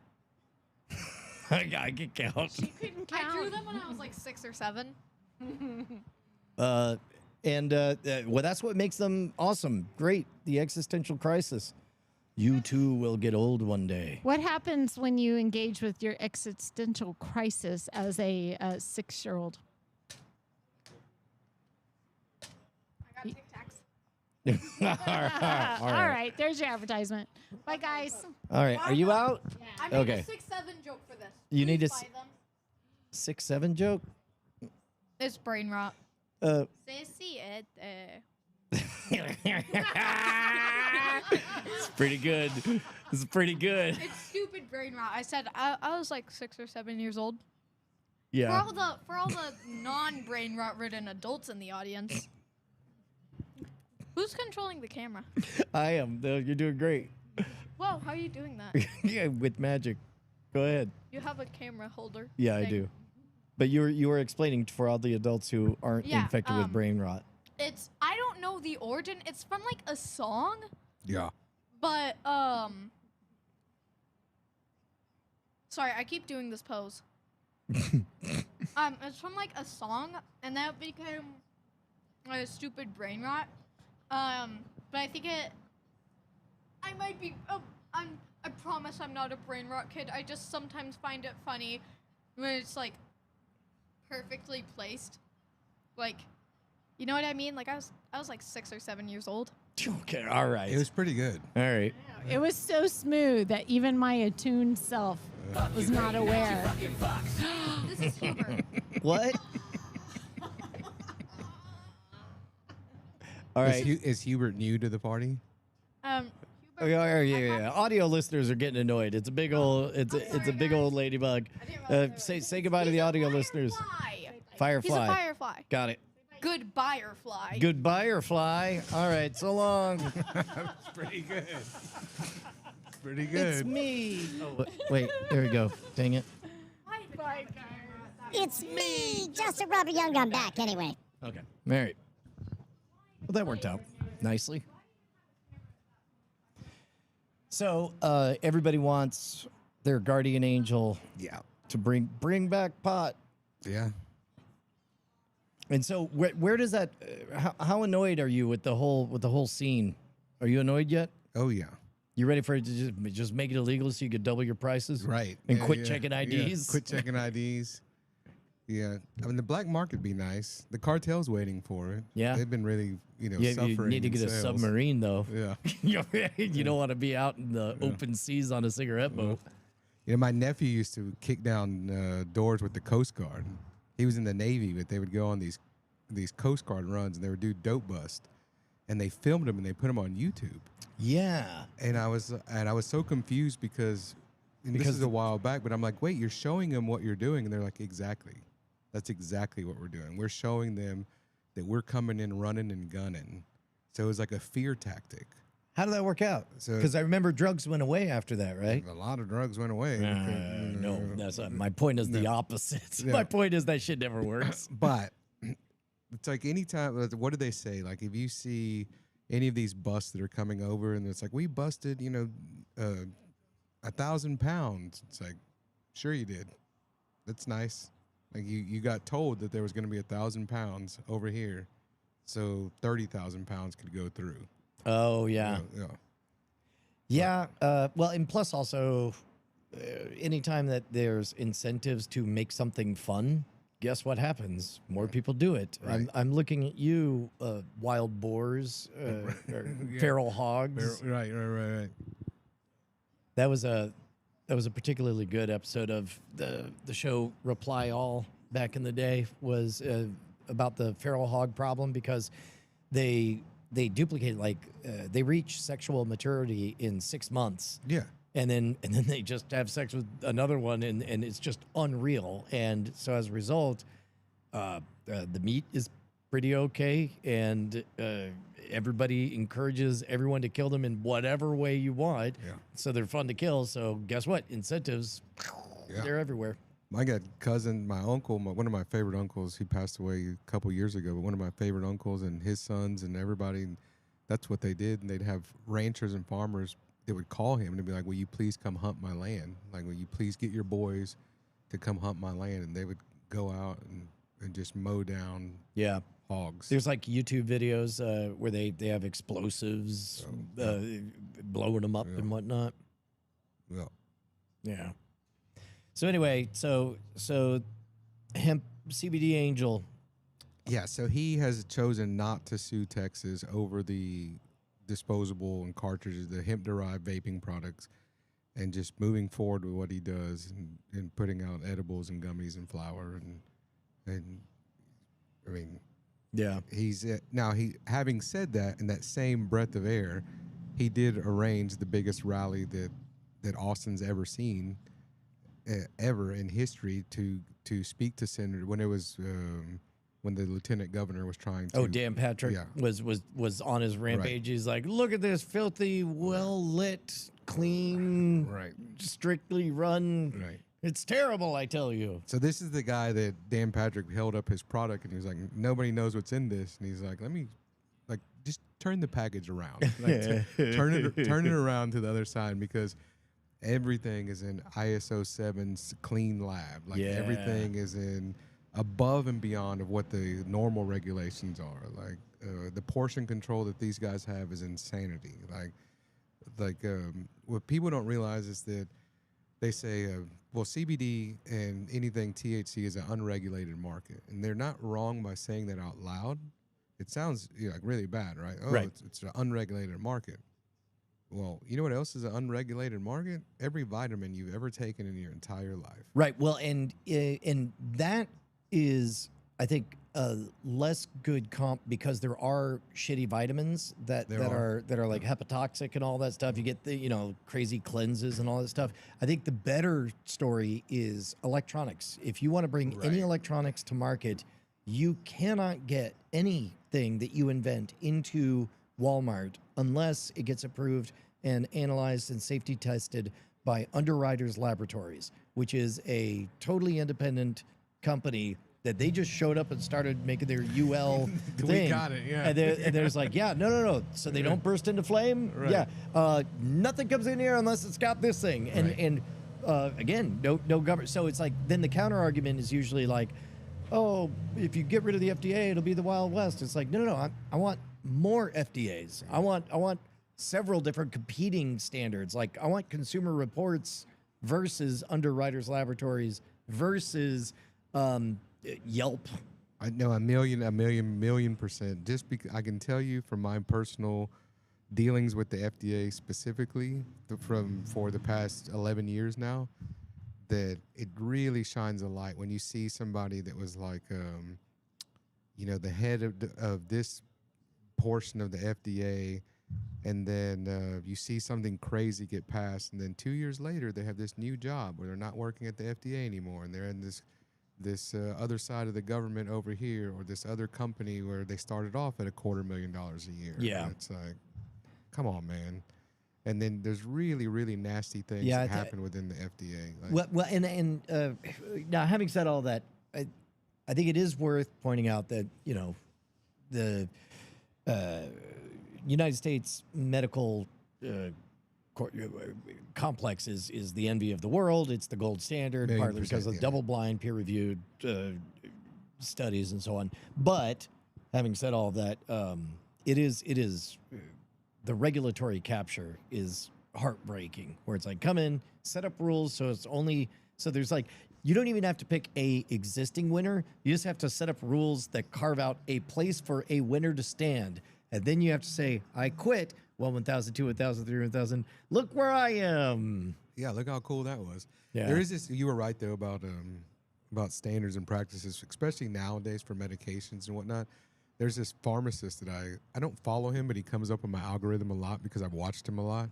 I can count. She couldn't count. I drew them when I was like 6 or 7. Well, that's what makes them awesome. Great. The existential crisis. You too will get old one day. What happens when you engage with your existential crisis as a 6-year-old? I got Tic Tacs. All right, there's your advertisement. Bye, guys. All right. Are you out? I made Okay. a 6-7 joke for this. You need Please to buy them. 6-7 joke? It's brain rot. Uh, it's pretty good. It's pretty good. It's stupid brain rot. I said I was like 6 or 7 years old. Yeah. For all the non-brain rot ridden adults in the audience. Who's controlling the camera? I am. Though. You're doing great. Whoa, how are you doing that? Yeah, with magic. Go ahead. You have a camera holder. Yeah, I thing. do. But you were explaining for all the adults who aren't Yeah, infected with brain rot. I don't know the origin. It's from like a song, Yeah. but sorry, I keep doing this pose. It's from like a song, and that became a stupid brain rot. But I think I might be. I promise I'm not a brain rot kid. I just sometimes find it funny when it's like perfectly placed. Like, you know what I mean? Like I was like 6 or 7 years old. Okay, all right. It was pretty good. All right. It was so smooth that even my attuned self was not aware. This is Hubert. What? All right. Is Hubert new to the party? Oh, yeah. Audio listeners are getting annoyed. It's a big old. It's a big old ladybug. Say goodbye to the audio listeners. Firefly. He's a firefly. Got it. Goodbye, fly. Goodbye or fly. All right. So long. Pretty good. Pretty good. It's me. Oh, wait. There we go. Dang it. It's me, Justin Robert Young. I'm back anyway. Okay. All right. Well, that worked out nicely. So everybody wants their guardian angel to bring back Pot. Yeah. And so where does that? How annoyed are you with the whole scene? Are you annoyed yet? Oh yeah. You ready for it to just make it illegal so you could double your prices? Right. And Yeah, quit yeah, checking yeah. IDs? Quit checking IDs. Yeah. I mean, the black market be nice. The cartel's waiting for it. Yeah. They've been really, Yeah, suffering. you need to in get a sales. submarine though. Yeah. You don't want to be out in the open seas on a cigarette boat. You know, my nephew used to kick down doors with the Coast Guard. He was in the Navy, but they would go on these Coast Guard runs and they would do dope bust, and they filmed them and they put them on YouTube. Yeah. And I was so confused because this is a while back, but I'm like, wait, you're showing them what you're doing, and they're like, exactly. That's exactly what we're doing. We're showing them that we're coming in running and gunning. So it was like a fear tactic. How did that work out? Because I remember drugs went away after that, right? A lot of drugs went away. No, that's not, my point is the opposite. Yeah. My point is that shit never works. But it's like anytime, what do they say? Like if you see any of these busts that are coming over and it's like, we busted, 1,000 pounds. It's like, sure you did. That's nice. Like you got told that there was going to be 1,000 pounds over here. So 30,000 pounds could go through. Oh, yeah. Yeah. Well, and plus also, anytime that there's incentives to make something fun, guess what happens? More people do it. Right. I'm looking at you, wild boars, or feral hogs. Right. That was a particularly good episode of the show Reply All back in the day. Was about the feral hog problem because they duplicate they reach sexual maturity in 6 months. Yeah. And then they just have sex with another one, and it's just unreal. And so as a result, the meat is pretty okay, and everybody encourages everyone to kill them in whatever way you want. Yeah. So they're fun to kill. So guess what? Incentives, they're everywhere. I got cousin, my uncle, one of my favorite uncles. He passed away a couple years ago, but one of my favorite uncles and his sons and everybody, and that's what they did. And they'd have ranchers and farmers that would call him and they'd be like, will you please come hunt my land? Like, will you please get your boys to come hunt my land? And they would go out and just mow down hogs. There's like YouTube videos where they have explosives, blowing them up and whatnot. Yeah. Yeah. So anyway, so hemp CBD Angel. Yeah, so he has chosen not to sue Texas over the disposable and cartridges, the hemp-derived vaping products, and just moving forward with what he does and putting out edibles and gummies and flour and I mean, yeah, he's now having said that, in that same breath of air, he did arrange the biggest rally that Austin's ever seen, ever in history to speak to Senator when it was. When the lieutenant governor was trying to... Oh, Dan Patrick was on his rampage. He's like, look at this filthy, well-lit clean, Right. strictly run. Right. It's terrible, I tell you. So this is the guy that Dan Patrick held up his product, and he was like, "Nobody knows what's in this," and he's like, "Let me, like, just turn the package around, like, turn it around to the other side because everything is in ISO 7's clean lab. Like everything is in above and beyond of what the normal regulations are. Like the portion control that these guys have is insanity. What people don't realize is that they say, well, CBD and anything THC is an unregulated market, and they're not wrong by saying that out loud. It sounds like really bad, right? Oh, Right. It's an unregulated market. Well, you know what else is an unregulated market? Every vitamin you've ever taken in your entire life. Right. Well, and that is, I think, a less good comp because there are shitty vitamins that are like hepatotoxic and all that stuff. You get the crazy cleanses and all that stuff. I think the better story is electronics. If you want to bring any electronics to market, you cannot get anything that you invent into Walmart unless it gets approved and analyzed and safety tested by Underwriters Laboratories, which is a totally independent company that they just showed up and started making their UL thing. We got it, yeah. And there's like, no. So they don't burst into flame? Right. Yeah. Nothing comes in here unless it's got this thing. And again, no government. So it's like, then the counter argument is usually like, oh, if you get rid of the FDA, it'll be the Wild West. It's like, no. I want more FDAs. I want several different competing standards. Like I want Consumer Reports versus Underwriters Laboratories versus Yelp. I know a million percent. Just because I can tell you from my personal dealings with the FDA specifically for the past 11 years now, that it really shines a light when you see somebody that was like, the head of this portion of the FDA, and then you see something crazy get passed, and then 2 years later they have this new job where they're not working at the FDA anymore, and they're in this other side of the government over here, or this other company where they started off at $250,000 a year. Yeah. And it's like, come on, man. And then there's really, really nasty things Yeah, that happen within the FDA. Well, and now having said all that, I think it is worth pointing out that the United States medical complex is the envy of the world. It's the gold standard, partly because of double-blind, peer-reviewed studies and so on. But having said all that, it is the regulatory capture is heartbreaking. Where it's like, come in, set up rules, so there's like, you don't even have to pick a existing winner. You just have to set up rules that carve out a place for a winner to stand. And then you have to say, I quit. 1,000, 2,000, 3,000. Look where I am. Yeah, look how cool that was. Yeah. There is this. You were right though about standards and practices, especially nowadays for medications and whatnot. There's this pharmacist that I don't follow him, but he comes up on my algorithm a lot because I've watched him a lot.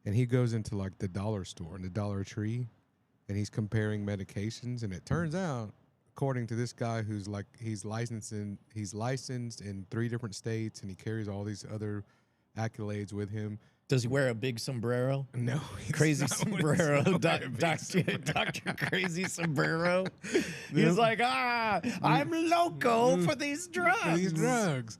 And he goes into like the dollar store and the Dollar Tree, and he's comparing medications. And it turns out, according to this guy who's like he's licensed in 3 different states, and he carries all these other accolades with him. Does he wear a big sombrero? No. Crazy sombrero. Dr. Crazy Sombrero. He's like, I'm loco for these drugs.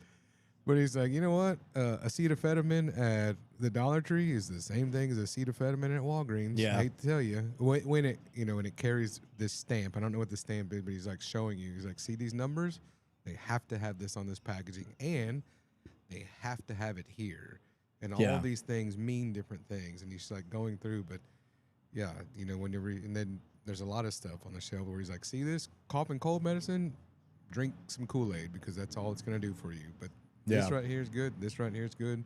But he's like, you know what? Acetaminophen at the Dollar Tree is the same thing as acetaminophen at Walgreens. Yeah. I hate to tell you. When it carries this stamp, I don't know what the stamp is, but he's like showing you. He's like, see these numbers? They have to have this on this packaging, and they have to have it here. And all these things mean different things. And he's like going through, but yeah, when you're and then there's a lot of stuff on the shelf where he's like, see this cough and cold medicine? Drink some Kool-Aid because that's all it's going to do for you. But this right here is good. This right here is good.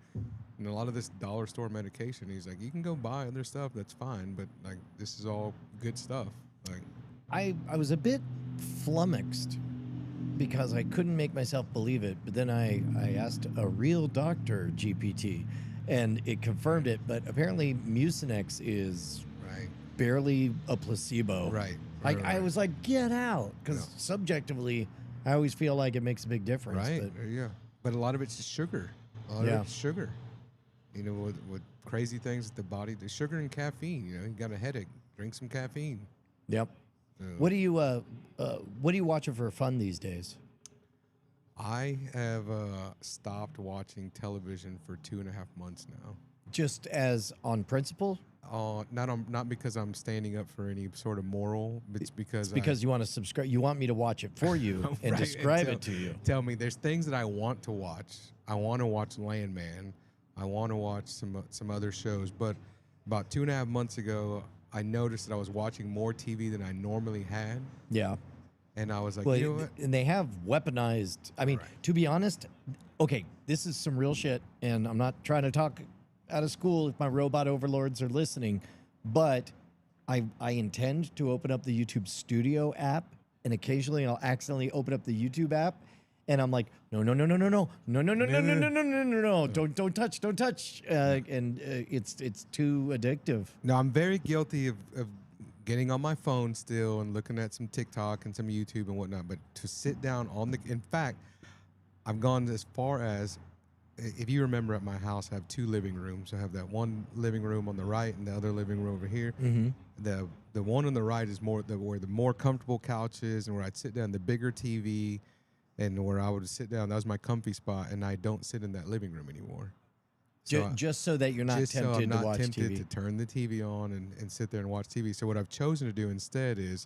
And a lot of this dollar store medication, he's like, you can go buy other stuff. That's fine. But like, this is all good stuff. Like, I was a bit flummoxed because I couldn't make myself believe it. But then I asked a real doctor, GPT, and it confirmed it. But apparently Mucinex is barely a placebo. Right. I was like, get out. Because subjectively, I always feel like it makes a big difference. Right. But Yeah. But a lot of it's just sugar. A lot of it's sugar. You know, with crazy things at the body, the sugar and caffeine. You know, you got a headache, drink some caffeine. Yep. So What are you watching for fun these days? I have stopped watching television for 2.5 months now. Just as on principle? Not because I'm standing up for any sort of moral. It's because You want to subscribe. You want me to watch it for you and Right, describe it to you. Tell me, there's things that I want to watch. I want to watch Landman. I want to watch some other shows. But about 2.5 months ago, I noticed that I was watching more TV than I normally had, Yeah. and I was like, Well, you know what? and they have weaponized. I mean, Right. to be honest, okay, this is some real shit, and I'm not trying to talk out of school if my robot overlords are listening, but I intend to open up the YouTube Studio app, and occasionally I'll accidentally open up the YouTube app, and I'm like, no, don't touch, and it's too addictive. No, I'm very guilty of getting on my phone still and looking at some TikTok and some YouTube and whatnot. But to sit down in fact, I've gone as far as, if you remember, at my house, I have 2 living rooms. I have that one living room on the right and the other living room over here. Mm-hmm. The one on the right is where the more comfortable couch is, and where I'd sit down, the bigger TV, and where I would sit down. That was my comfy spot, and I don't sit in that living room anymore. Just so that you're not just so I'm tempted to not watch tempted TV. to turn the TV on and sit there and watch TV. So what I've chosen to do instead is,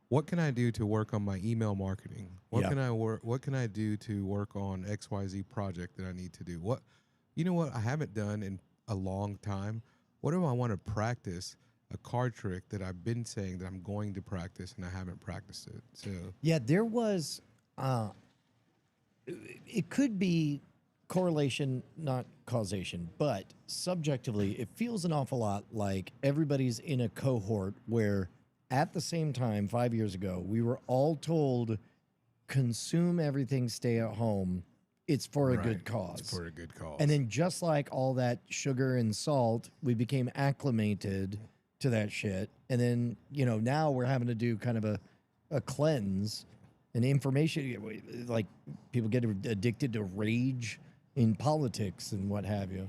what can I do to work on my email marketing? What can I do to work on XYZ project that I need to do? What I haven't done in a long time? What do I want to practice? A card trick that I've been saying that I'm going to practice, and I haven't practiced it. So Yeah, there was. It could be correlation, not causation, but subjectively, it feels an awful lot like everybody's in a cohort where, at the same time, 5 years ago, we were all told, consume everything, stay at home. It's for a good cause. It's for a good cause. And then, just like all that sugar and salt, we became acclimated to that shit. And then, now we're having to do kind of a cleanse. And information, like people get addicted to rage in politics and what have you.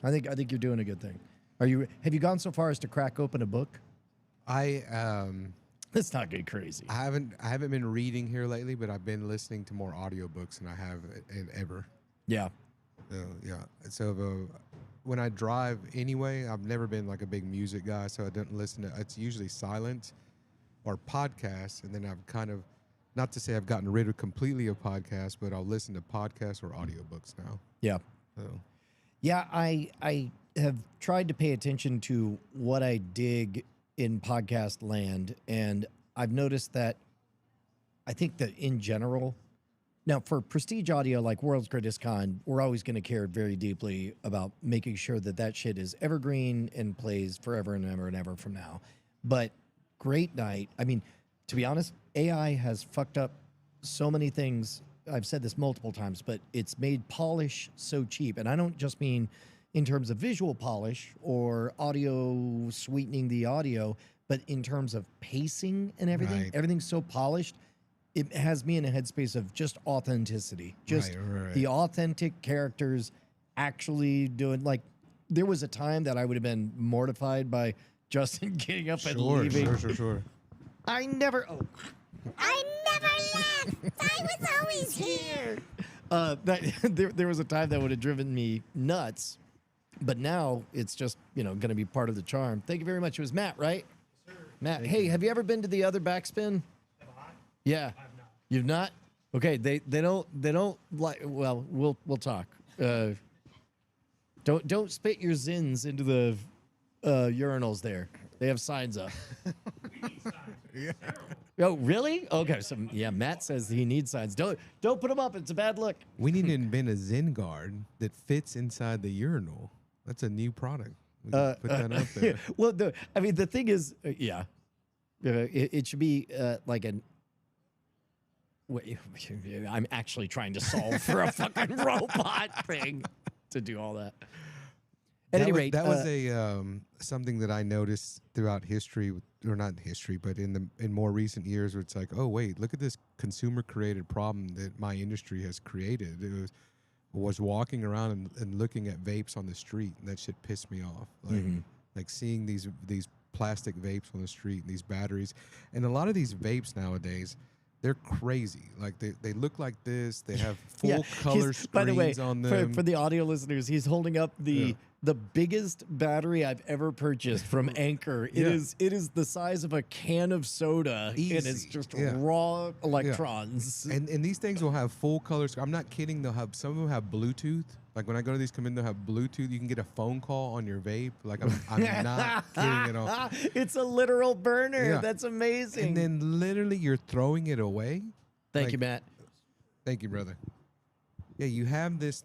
I think you're doing a good thing. Have you gone so far as to crack open a book? Let's not get crazy. I haven't been reading here lately, but I've been listening to more audiobooks than I have ever. Yeah. Yeah. So when I drive anyway, I've never been like a big music guy, so I don't listen to. It's usually silent or podcasts, and then I've kind of. Not to say I've gotten rid of completely of podcasts, but I'll listen to podcasts or audiobooks now. Yeah. So. Yeah, I have tried to pay attention to what I dig in podcast land, and I've noticed that I think that in general, now for prestige audio like World's Greatest Con, we're always going to care very deeply about making sure that shit is evergreen and plays forever and ever and ever from now. But Great Night, I mean, to be honest, AI has fucked up so many things. I've said this multiple times, but it's made polish so cheap. And I don't just mean in terms of visual polish or audio sweetening the audio, but in terms of pacing and everything. Right. Everything's so polished. It has me in a headspace of just authenticity. Just the authentic characters actually doing, like, there was a time that I would have been mortified by Justin getting up and leaving. Sure. I never left. I was always here. There was a time that would have driven me nuts, but now it's just going to be part of the charm. Thank you very much. It was Matt, right? Yes, sir. Matt, hey, have you ever been to the other backspin? Have I? Yeah. I have not. You've not? Okay, they don't like. Well, we'll talk. Don't spit your zins into the urinals there. They have signs up. Yeah. Oh, really? Okay, so yeah, Matt says he needs signs. Don't put them up. It's a bad look. We need to invent a Zen guard that fits inside the urinal. That's a new product. We can put that out there. Well, the thing is, it should be like an. Wait, I'm actually trying to solve for a fucking robot thing to do all that. At any rate, that was a something that I noticed throughout history, or not history, but in more recent years, where it's like, oh wait, look at this consumer created problem that my industry has created. It was was walking around and looking at vapes on the street, and that shit pissed me off. Like seeing these plastic vapes on the street and these batteries, and a lot of these vapes nowadays, they're crazy. Like they look like this. They have full color screens by the way, on them. For the audio listeners, he's holding up the biggest battery I've ever purchased from Anchor. It is the size of a can of soda, and it's Easy. just raw electrons. And these things will have full color. I'm not kidding. They'll have, some of them have Bluetooth. Like when I go to these conventions, they'll have Bluetooth. You can get a phone call on your vape. Like I'm not kidding at all. It's a literal burner. Yeah. That's amazing. And then literally you're throwing it away. Thank Like, you, Matt. Thank you, brother. Yeah, you have this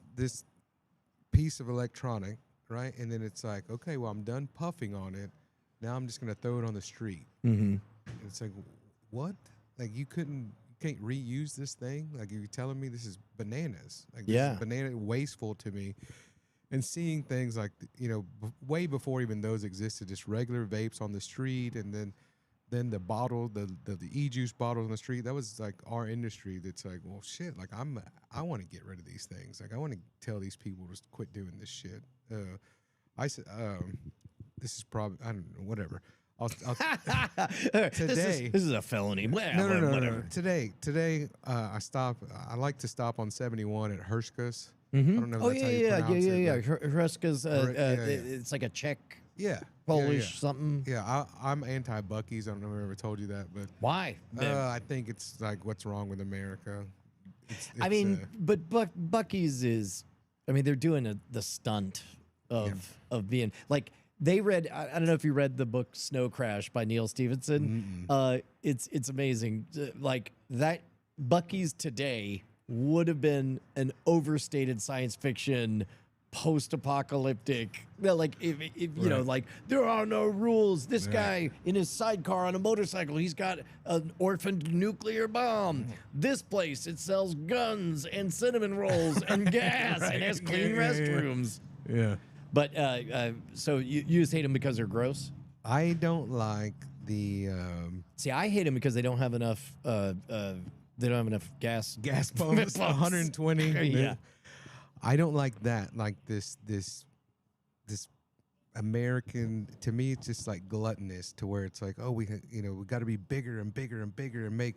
piece of electronic, right? And then it's like, okay, well, I'm done puffing on it. Now I'm just gonna throw it on the street. Mm-hmm. And it's like, what? Like you can't reuse this thing? Like you're telling me this is bananas? Like this is banana wasteful to me. And seeing things like, way before even those existed, just regular vapes on the street, and then the bottle, the e-juice bottles on the street. That was like our industry. That's like, well, shit. Like I want to get rid of these things. Like I want to tell these people to quit doing this shit. I said, this is probably, I don't know, whatever. Today, this is a felony. Well, no. whatever. Today, I like to stop on 71 at Hershka's. Mm-hmm. I don't know if Oh that's how you pronounce it. yeah. But Hruska's, yeah. it's like a Czech, yeah, Polish something. Yeah, I'm anti Buc-ee's. I don't know if I ever told you that, but Why? I think it's like, what's wrong with America? I mean, but Buc-ee's is, I mean, they're doing the stunt of being like. They read. I don't know if you read the book Snow Crash by Neil Stephenson. It's amazing. Like that, Buc-ee's today would have been an overstated science fiction, post-apocalyptic. Like if you know, like there are no rules. This guy in his sidecar on a motorcycle, he's got an orphaned nuclear bomb. This place, it sells guns and cinnamon rolls and gas and has clean restrooms. Yeah. But so you just hate them because they're gross? I don't like the See, I hate them because they don't have enough. They don't have enough gas. gas pumps, 120. Yeah. I don't like that. Like this American. To me, it's just like gluttonous. To where it's like, oh, we got to be bigger and bigger and bigger and make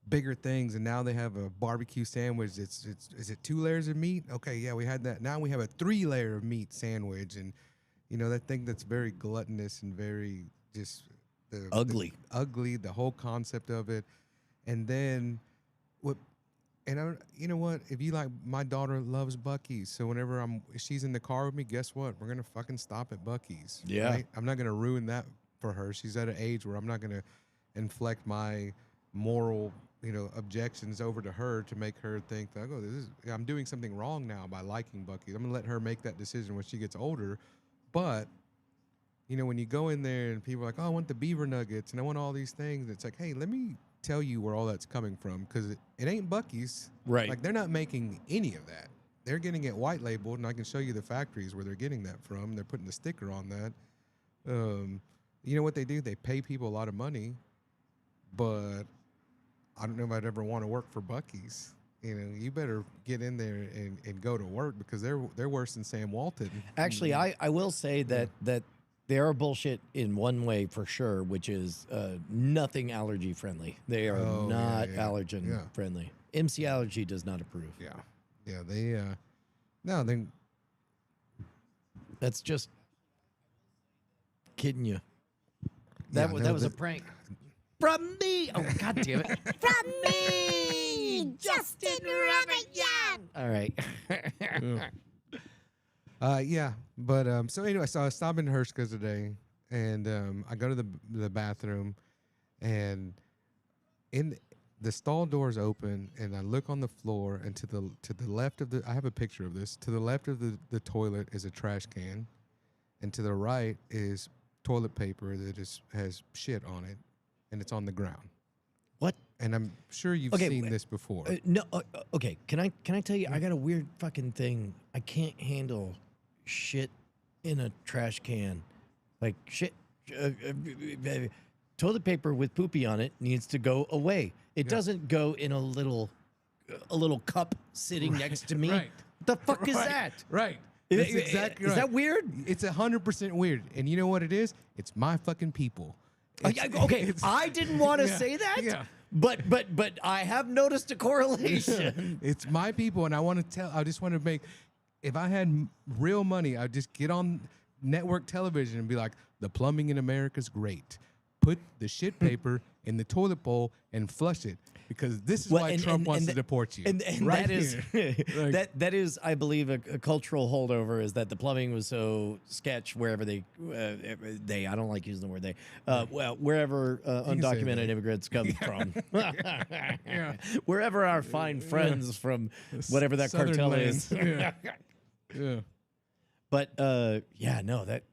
bigger things. And now they have a barbecue sandwich. Is it 2 layers of meat? Okay, yeah, we had that. Now we have a 3-layer of meat sandwich, and that thing that's very gluttonous and very just Ugly. Ugly. The whole concept of it, and then what? And you know what? If you like, my daughter loves Buc-ee's, so whenever she's in the car with me, guess what? We're gonna fucking stop at Buc-ee's. Yeah. Right? I'm not gonna ruin that for her. She's at an age where I'm not gonna inflect my moral, objections over to her to make her think like, oh, I'm doing something wrong now by liking Buc-ee's. I'm gonna let her make that decision when she gets older. But when you go in there and people are like, oh, I want the beaver nuggets and I want all these things, it's like, hey, let me tell you where all that's coming from, because it ain't Buc-ee's. Right. Like they're not making any of that. They're getting it white labeled, and I can show you the factories where they're getting that from. They're putting the sticker on that. You know what they do? They pay people a lot of money, but I don't know if I'd ever want to work for Buc-ee's. You better get in there and go to work, because they're worse than Sam Walton. Actually, I will say that they are bullshit in one way for sure, which is nothing allergy friendly. They are not allergen friendly. MC Allergy does not approve. Yeah, they no, that's just kidding you. That was a prank from me. Oh, God damn it! From me, Justin Robert Young. All right. But so anyway, so I was stopping in Hershka's today, and I go to the bathroom, and in the stall doors open, and I look on the floor, and to the left of I have a picture of this. To the left of the toilet is a trash can, and to the right is toilet paper that has shit on it, and it's on the ground. What? And I'm sure you've seen this before. No. Okay. Can I tell you? I got a weird fucking thing. I can't handle shit in a trash can. Like shit. Toilet paper with poopy on it needs to go away. It doesn't go in a little cup sitting next to me. Right. The fuck is Right, that? Right. Is- That's exactly is right. that weird? It's 100% weird. And you know what it is? It's my fucking people. Okay, It's- I didn't want to Yeah, say that, yeah. but I have noticed a correlation. It's my people, and I just want to make. If I had real money, I'd just get on network television and be like, "The plumbing in America's great. Put the shit paper in the toilet bowl and flush it, because this is Well, why and- Trump and- wants and to deport you." And Right that is here. Like- that is, I believe, a cultural holdover, is that the plumbing was so sketch wherever they I don't like using the word they well, wherever say undocumented they. immigrants come from, Yeah. wherever our fine friends from whatever that Southern cartel lands. is. Yeah. Yeah. But yeah, no, that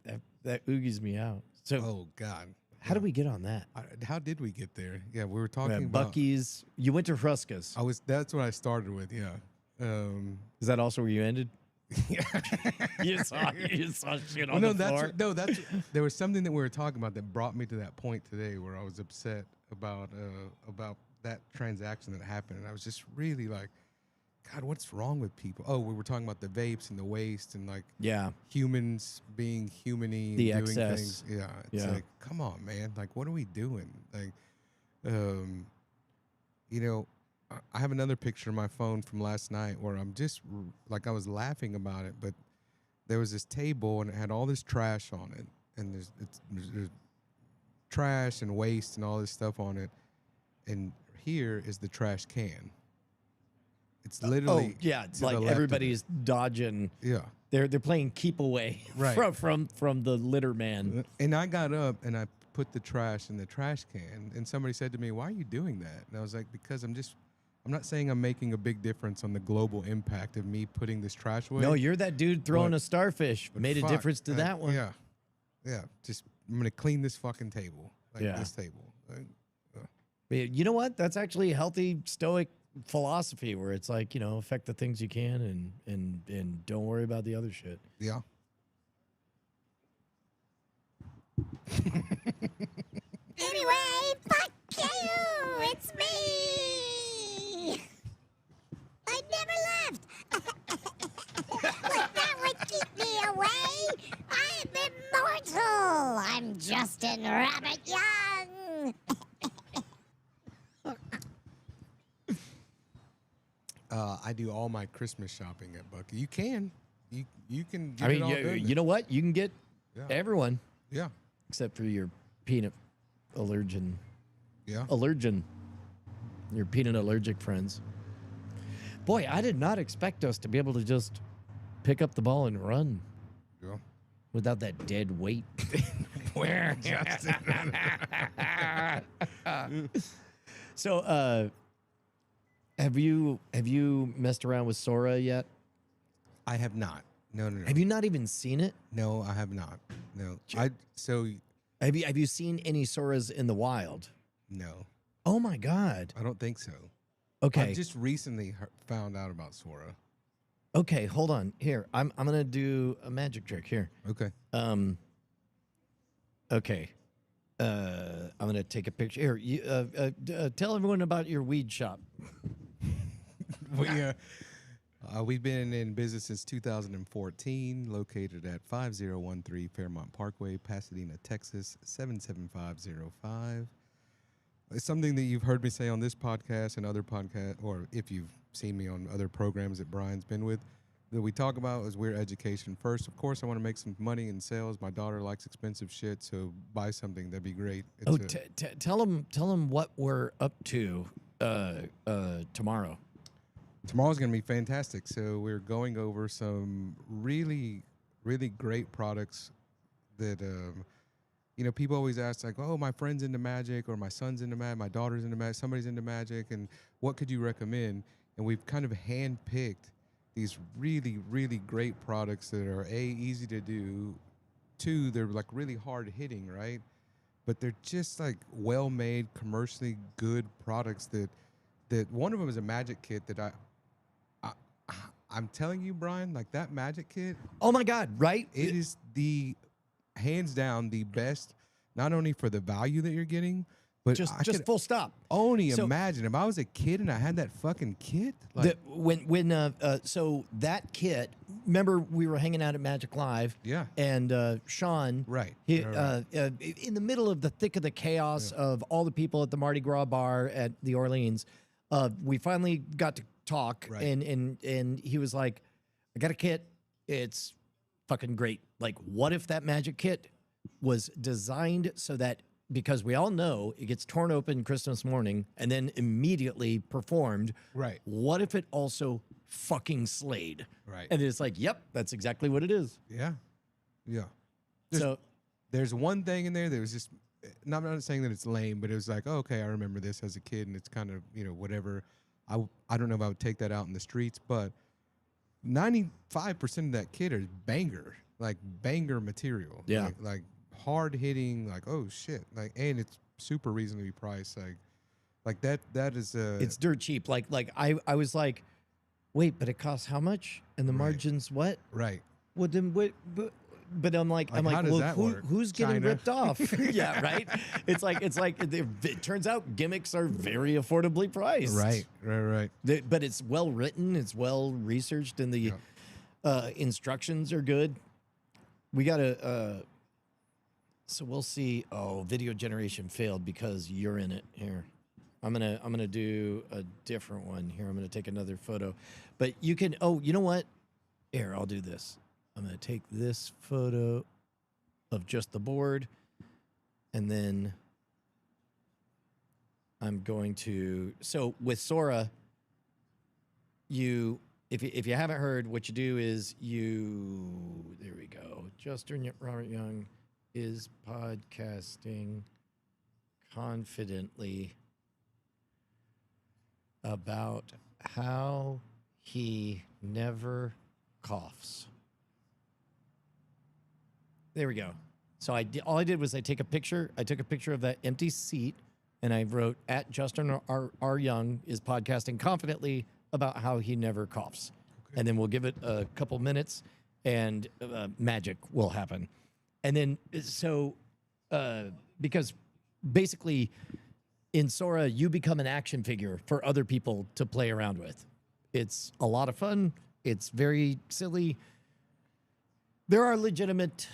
oogies me out. So Oh God. how do we get on that? How did we get there? Yeah, we were talking about. Bucky's. You went to Frusca's. That's what I started with. Yeah. Is that also where you ended? you saw shit on Well, the floor. that's there was something that we were talking about that brought me to that point today where I was upset about that transaction that happened, and I was just really like, God, what's wrong with people? Oh, we were talking about the vapes and the waste and like Yeah. humans being humany, The and doing excess. things. Yeah, it's Yeah. like, come on, man, like what are we doing? Like, you know, I have another picture on my phone from last night where I'm just like, I was laughing about it, but there was this table and it had all this trash on it, and there's trash and waste and all this stuff on it, and here is the trash can. It's literally Oh yeah, it's to the like left of it. everybody's dodging. Yeah. They're playing keep away Right. from the litter man. And I got up and I put the trash in the trash can, and somebody said to me, "Why are you doing that?" And I was like, "Because I'm not saying I'm making a big difference on the global impact of me putting this trash away." No, you're that dude throwing But- a starfish. but Made a fuck, difference to that one. Yeah, yeah. Just I'm gonna clean this fucking table, like Yeah. this table. Like, You know what? That's actually a healthy stoic philosophy where it's like, you know, affect the things you can and don't worry about the other shit. yeah. Anyway, fuck you! It's me! I never left! Like that would keep me away! I'm immortal! I'm Justin Rabbit Young! I do all my Christmas shopping at Bucky. You can get I mean, it all done. you know what? You can get Yeah. everyone Yeah, except for your peanut allergen. yeah. Allergen. Your peanut allergic friends. Boy, I did not expect us to be able to just pick up the ball and run Yeah. without that dead weight. Where, Justin? So, have you messed around with Sora yet? I have not. No. Have you not even seen it? No, I have not. No. Have you seen any Soras in the wild? No, Oh my God. I don't think so. Okay. I just recently found out about Sora. Okay, hold on. Here, I'm gonna do a magic trick here. Okay. Okay. I'm gonna take a picture. Here, you tell everyone about your weed shop. We've been in business since 2014, located at 5013 Fairmont Parkway, Pasadena, Texas, 77505. It's something that you've heard me say on this podcast and other podcasts, or if you've seen me on other programs that Brian's been with, that we talk about is we're education first. Of course, I want to make some money in sales. My daughter likes expensive shit, so buy something. That'd be great. It's Tell them what we're up to tomorrow. Tomorrow's going to be fantastic. So we're going over some really, really great products that, people always ask, like, oh, my friend's into magic, or my son's into magic, my daughter's into magic, somebody's into magic, and what could you recommend? And we've kind of handpicked these really, really great products that are, A, easy to do, 2, they're like really hard hitting, right? But they're just like well-made, commercially good products that one of them is a magic kit that I'm telling you, Brian, like that magic kit. Oh my God! Right? It is the hands down the best, not only for the value that you're getting, But just I could full stop. only So- imagine if I was a kid and I had that fucking kit. The, when so that kit, remember we were hanging out at Magic Live, Yeah. and Sean, Right, he, right. in the middle of the thick of the chaos of all the people at the Mardi Gras bar at the Orleans, we finally got to talk, Right. and he was like, "I got a kit, it's fucking great. Like, what if that magic kit was designed so that." Because we all know it gets torn open Christmas morning and then immediately performed. Right. What if it also fucking slayed? Right. And it's like, yep, that's exactly what it is. Yeah. Yeah. So There's one thing in there that was just, I'm not saying that it's lame, but it was like, oh, okay, I remember this as a kid, and it's kind of, whatever. I don't know if I would take that out in the streets, but 95% of that kit is banger material. Yeah. Like hard hitting, like, oh shit. Like, and it's super reasonably priced. Like that is it's dirt cheap. Like I was like, wait, but it costs how much? And the margins what? right. Well then what? But I'm like, Like, how does well, that work? who's getting China? ripped off? Yeah, right. It's like it turns out gimmicks are very affordably priced. Right. But it's well written, it's well researched, and the instructions are good. We gotta. So we'll see. Oh, video generation failed because you're in it. Here, I'm gonna do a different one. Here, I'm gonna take another photo. But you can. Oh, you know what? Here, I'll do this. I'm gonna take this photo of just the board, and then I'm going to. So with Sora, if you haven't heard, what you do is there we go. Justin Robert Young is podcasting confidently about how he never coughs. There we go. So all I did was I took a picture of that empty seat, and I wrote at Justin R. Young is podcasting confidently about how he never coughs. Okay. And then we'll give it a couple minutes, and magic will happen. And then because basically in Sora you become an action figure for other people to play around with. It's a lot of fun. It's very silly. There are legitimate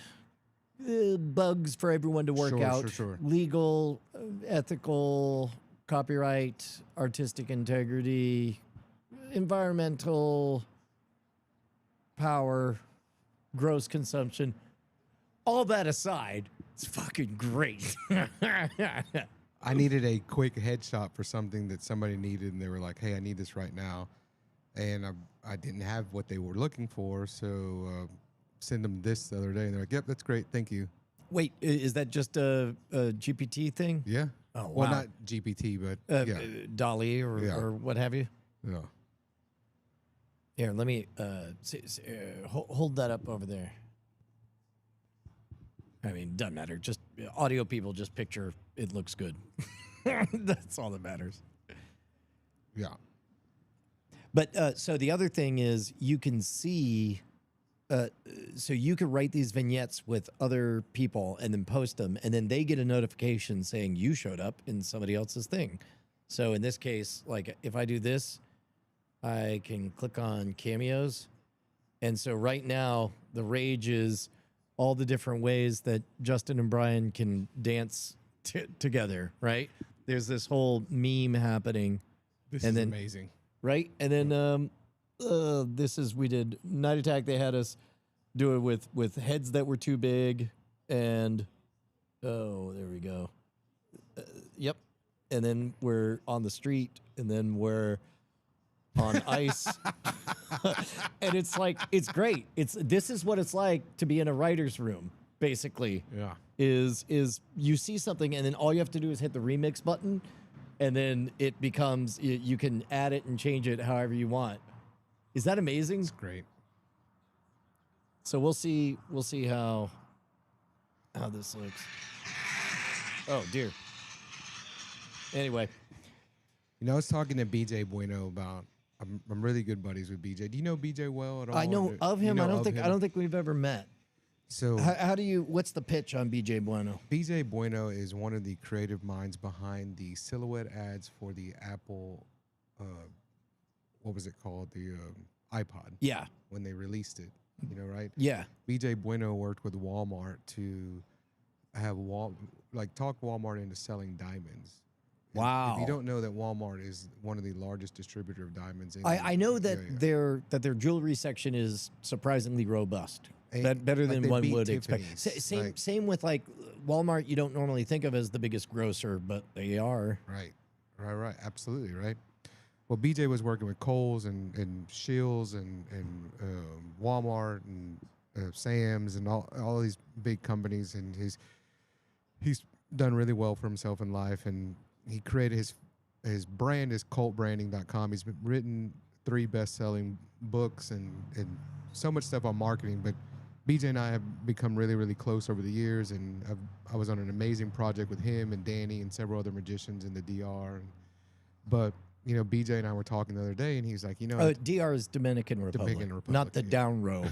bugs for everyone to work out. Sure. Legal, ethical, copyright, artistic integrity, environmental, power, gross consumption. All that aside, it's fucking great. I needed a quick headshot for something that somebody needed, and they were like, hey, I need this right now. And I didn't have what they were looking for, so send them this the other day, and they're like, yep, that's great, thank you. Wait, is that just a GPT thing? Yeah. Oh, wow. Well, not GPT, but yeah. Dolly or what have you? Yeah. Here, let me hold that up over there. I mean, doesn't matter. Just audio people, just picture it looks good. That's all that matters. Yeah. But so the other thing is you can see, so you can write these vignettes with other people and then post them, and then they get a notification saying you showed up in somebody else's thing. So in this case, like if I do this, I can click on cameos. And so right now the rage is all the different ways that Justin and Brian can dance together, right? There's this whole meme happening. This and is then, amazing. Right? And then we did Night Attack. They had us do it with heads that were too big. And, oh, there we go. Yep. And then we're on the street. And then we're on ice. And it's like, it's great. This is what it's like to be in a writer's room, basically. Yeah. Is you see something and then all you have to do is hit the remix button, and then it becomes, you can add it and change it however you want. Is that amazing? It's great. So we'll see how this looks. Oh dear. Anyway, I was talking to BJ Bueno about. I'm really good buddies with BJ. Do you know BJ well at all? I know of him. You I know don't think we've ever met. So How do you? What's the pitch on BJ Bueno? BJ Bueno is one of the creative minds behind the silhouette ads for the Apple, what was it called? The iPod. Yeah, When they released it, right? yeah. BJ Bueno worked with Walmart to have talk Walmart into selling diamonds. Wow. If you don't know that Walmart is one of the largest distributor of diamonds. I know that yeah. their jewelry section is surprisingly robust. Better Like than they one beat would expect. Tiffany's, Same with like Walmart. You don't normally think of as the biggest grocer, but they are. Right. Absolutely right. Well, BJ was working with Kohl's and Scheels and Walmart and Sam's and all these big companies, and he's done really well for himself in life, and he created his brand is cultbranding.com. He's written 3 best-selling books and so much stuff on marketing, but BJ and I have become really, really close over the years, and I was on an amazing project with him and Danny and several other magicians in the DR. But BJ and I were talking the other day, and he's like, DR is Dominican Republic, not the down row.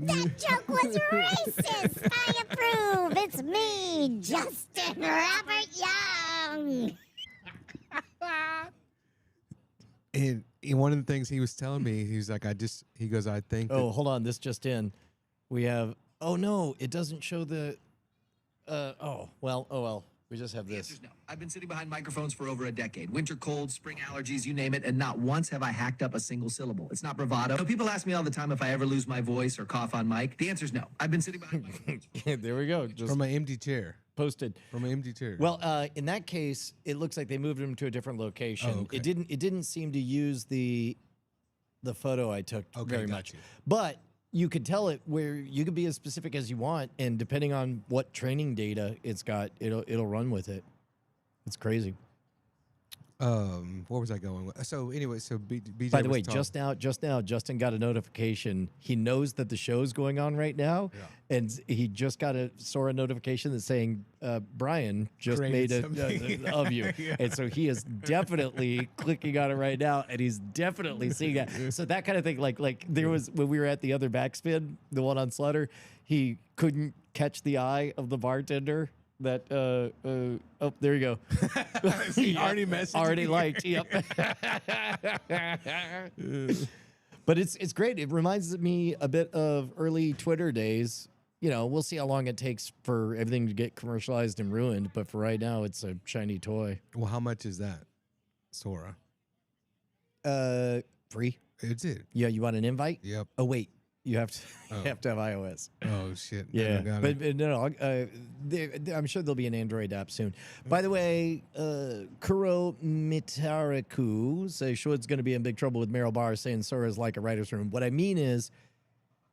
That joke was racist. I approve. It's me, Justin Robert Young. And one of the things he was telling me, he was like, I think. Oh, hold on. This just in. We have. Oh no, it doesn't show the. Oh well. We just have The this. answer's no. I've been sitting behind microphones for over a decade. Winter cold, spring allergies, you name it, and not once have I hacked up a single syllable. It's not bravado. People ask me all the time if I ever lose my voice or cough on mic. The answer's no. I've been sitting behind microphones. There we go. Just From an empty chair. posted. From an empty chair. Well, in that case, it looks like they moved him to a different location. Oh, okay. It didn't seem to use the photo I took very got much. you. But you could tell it where you could be as specific as you want, and depending on what training data it's got, it'll run with it. It's crazy. Where was I going with? So anyway, BJ. By the was way, talking- just now, Justin got a notification. He knows that the show's going on right now, and he just saw a notification that's saying Brian just Created made it something. of you, and so he is definitely clicking on it right now, and he's definitely seeing that. So that kind of thing, like there was when we were at the other backspin, the one on Slaughter, he couldn't catch the eye of the bartender. That oh, there you go. He already messaged already me. liked. Yep. But it's great. It reminds me a bit of early Twitter days. We'll see how long it takes for everything to get commercialized and ruined. But for right now, it's a shiny toy. Well, how much is that, Sora? Free. It's it. Yeah, you want an invite? Yep. Oh wait, you have to Oh. you have to have iOS. Oh shit. Yeah, I got but it. no, I'm sure there'll be an Android app soon. By the way, Kuro Mitaraku says Schwood's going to be in big trouble with Meryl Barr saying Sora's like a writer's room. What I mean is,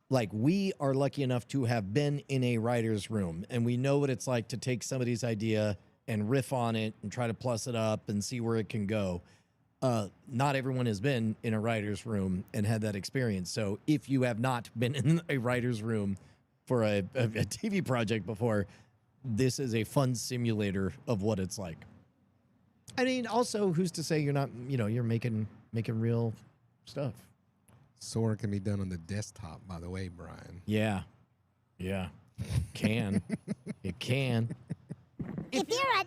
like, we are lucky enough to have been in a writer's room, and we know what it's like to take somebody's idea and riff on it and try to plus it up and see where it can go. Not everyone has been in a writer's room and had that experience. So if you have not been in a writer's room for a TV project before, this is a fun simulator of what it's like. I mean, also, who's to say you're not, you're making real stuff. Sora can be done on the desktop, by the way, Brian. Yeah. Can. It can. If you're an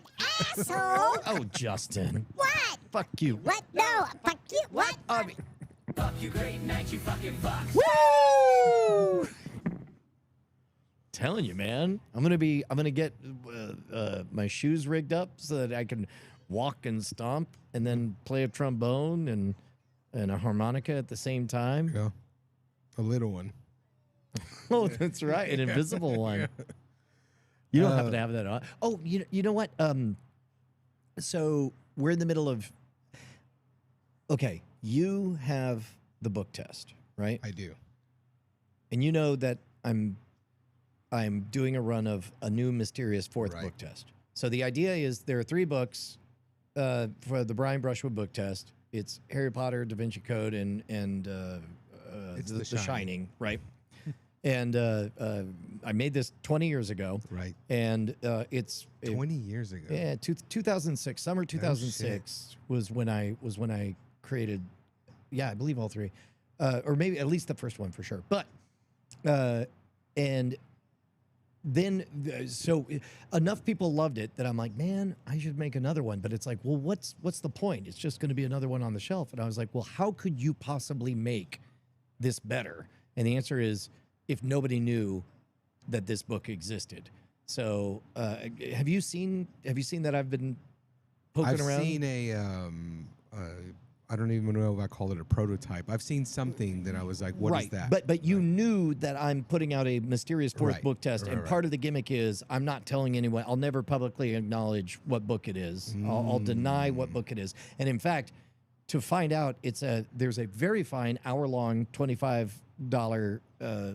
asshole, Oh, Justin. what? Fuck you. What? No, fuck you. What? Fuck you, great night, you fucking fuck. Woo! Telling you, man. I'm gonna get my shoes rigged up so that I can walk and stomp and then play a trombone and a harmonica at the same time. Yeah. A little one. Oh, that's right, an invisible one. You don't happen to have that on. Oh, you know what? So we're in the middle of. Okay, you have the book test, right? I do. And you know that I'm doing a run of a new mysterious fourth Right. book test. So the idea is there are 3 books for the Brian Brushwood book test. It's Harry Potter, Da Vinci Code, and It's the The Shining. Shining, right? And I made this 20 years ago, Right. and it's 20 years ago. yeah, 2006, summer 2006 was when I created. Yeah, I believe all 3. or maybe at least the first one for sure. But and then so enough people loved it that I'm like, man, I should make another one. But it's like, well, what's the point? It's just going to be another one on the shelf. And I was like, well, how could you possibly make this better? And the answer is, if nobody knew that this book existed. So have you seen that I've been poking around? I've seen I don't even know if I call it a prototype. I've seen something that I was like, what is that? But you knew that I'm putting out a mysterious fourth book test, and part of the gimmick is I'm not telling anyone. I'll never publicly acknowledge what book it is. I'll deny what book it is. And in fact, to find out, there's a very fine hour-long $25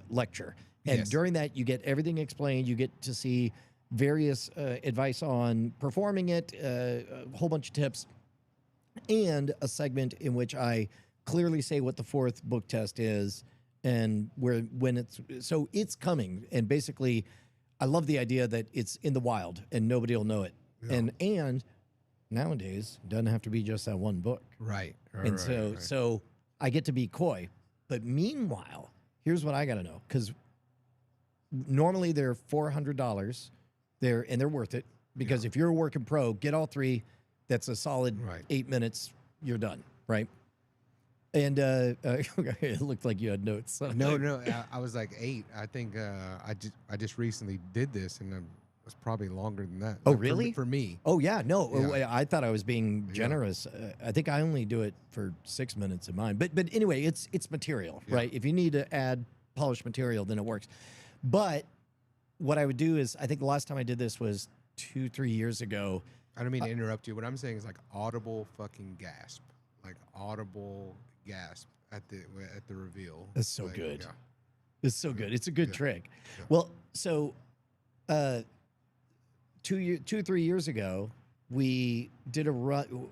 lecture. And during that, you get everything explained. You get to see various advice on performing it, a whole bunch of tips, and a segment in which I clearly say what the fourth book test is and it's coming. And basically, I love the idea that it's in the wild and nobody will know it. Yeah. And nowadays, it doesn't have to be just that one book. Right. So I get to be coy. But meanwhile, here's what I got to know, because normally they're $400. They're worth it, because if you're a working pro, get all three. That's a solid 8 minutes. You're done, right? And it looked like you had notes. No, I was like 8. I think I just recently did this, and it was probably longer than that. Oh, really? For me. Oh, yeah. No, I thought I was being generous. I think I only do it for 6 minutes in mine. But anyway, it's material, right? If you need to add polished material, then it works. But what I would do is, I think the last time I did this was 2-3 years ago. I don't mean to interrupt you. What I'm saying is like audible fucking gasp, like audible gasp at the reveal. That's so good. Yeah. It's so good. It's a good trick. Yeah. Well, so 3 years ago, we did a run.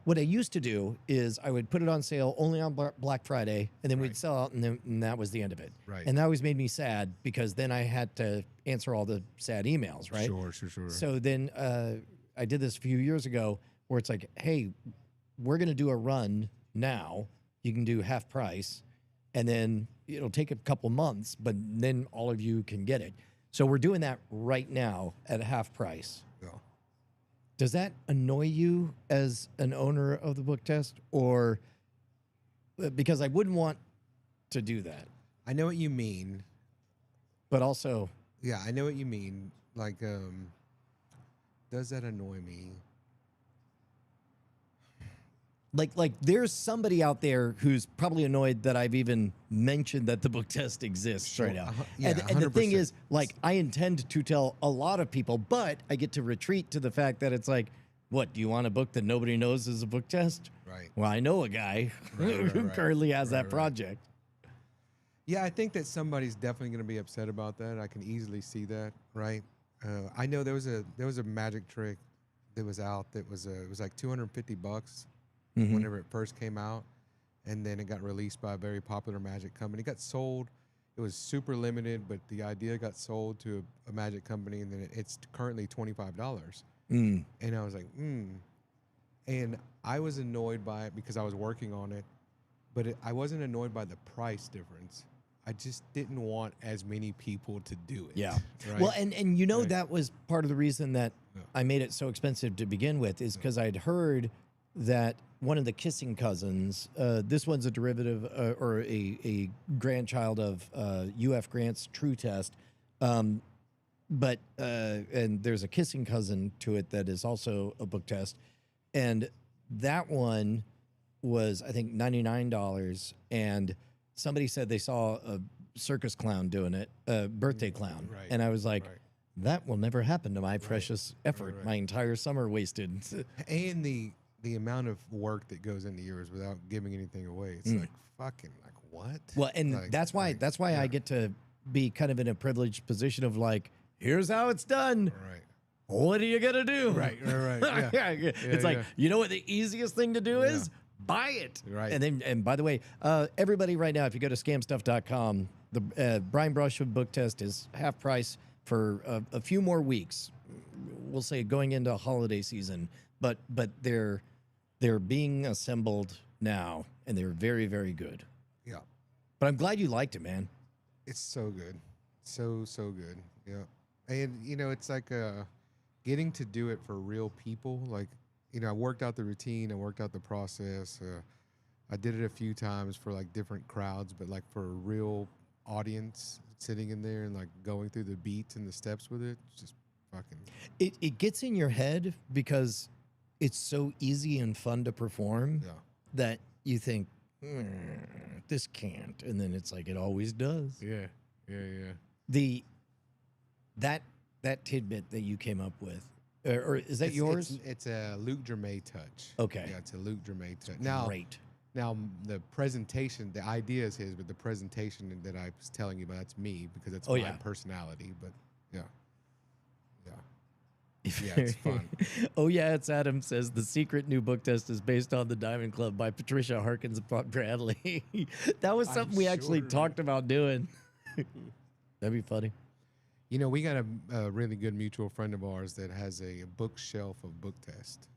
What I used to do is I would put it on sale only on Black Friday, and then we'd sell out, and that was the end of it. Right. And that always made me sad, because then I had to answer all the sad emails, right? Sure. So then I did this a few years ago, where it's like, hey, we're going to do a run now. You can do half price, and then it'll take a couple months, but then all of you can get it. So we're doing that right now at half price. Yeah. Does that annoy you as an owner of the book test, or because I wouldn't want to do that? I know what you mean, but also, yeah, I know what you mean. Like, does that annoy me? Like there's somebody out there who's probably annoyed that I've even mentioned that the book test exists right now. Yeah, and the thing is, like, I intend to tell a lot of people, but I get to retreat to the fact that it's like, what, do you want a book that nobody knows is a book test? Right. Well, I know a guy who currently has that project. Yeah, I think that somebody's definitely going to be upset about that. I can easily see that, right? I know there was a magic trick that was out that was it was like $250 whenever it first came out, and then it got released by a very popular magic company. It got sold. It was super limited, but the idea got sold to a magic company, and then it's currently $25. And I was like, And I was annoyed by it because I was working on it, but I wasn't annoyed by the price difference. I just didn't want as many people to do it. Yeah. Right? Well, and that was part of the reason that I made it so expensive to begin with, is because I'd heard that one of the Kissing Cousins, this one's a derivative or a grandchild of UF Grant's True Test, but and there's a Kissing Cousin to it that is also a book test, and that one was, I think, $99, and somebody said they saw a circus clown doing it, a birthday clown, and I was like, that will never happen to my precious effort, my entire summer wasted. And the amount of work that goes into yours without giving anything away, it's like fucking like what? Well, and like, that's why I get to be kind of in a privileged position of like, here's how it's done. Right. What are you gonna do? Right. Yeah. It's like, you know what the easiest thing to do is? Buy it. Right. And by the way, everybody right now, if you go to scamstuff.com, the Brian Brushwood book test is half price for a few more weeks. We'll say going into holiday season, but they're being assembled now, and they're very, very good. Yeah. But I'm glad you liked it, man. It's so good. So good. Yeah. And, it's like getting to do it for real people. Like, I worked out the routine. I worked out the process. I did it a few times for, like, different crowds. But, like, for a real audience sitting in there and, like, going through the beats and the steps with it, it's just fucking... It gets in your head because it's so easy and fun to perform that you think, this can't. And then it's like, it always does. Yeah. That tidbit that you came up with, or is that yours? It's a Luke Germain touch. Okay. Yeah, it's a Luke Germain touch. Great. Now, the presentation, the idea is his, but the presentation that I was telling you about, that's me because it's my personality. But yeah, it's fun. Oh yeah, it's Adam says the secret new book test is based on the Diamond Club by Patricia Harkins Bradley. That was something we actually talked about doing. That'd be funny. We got a really good mutual friend of ours that has a bookshelf of book test.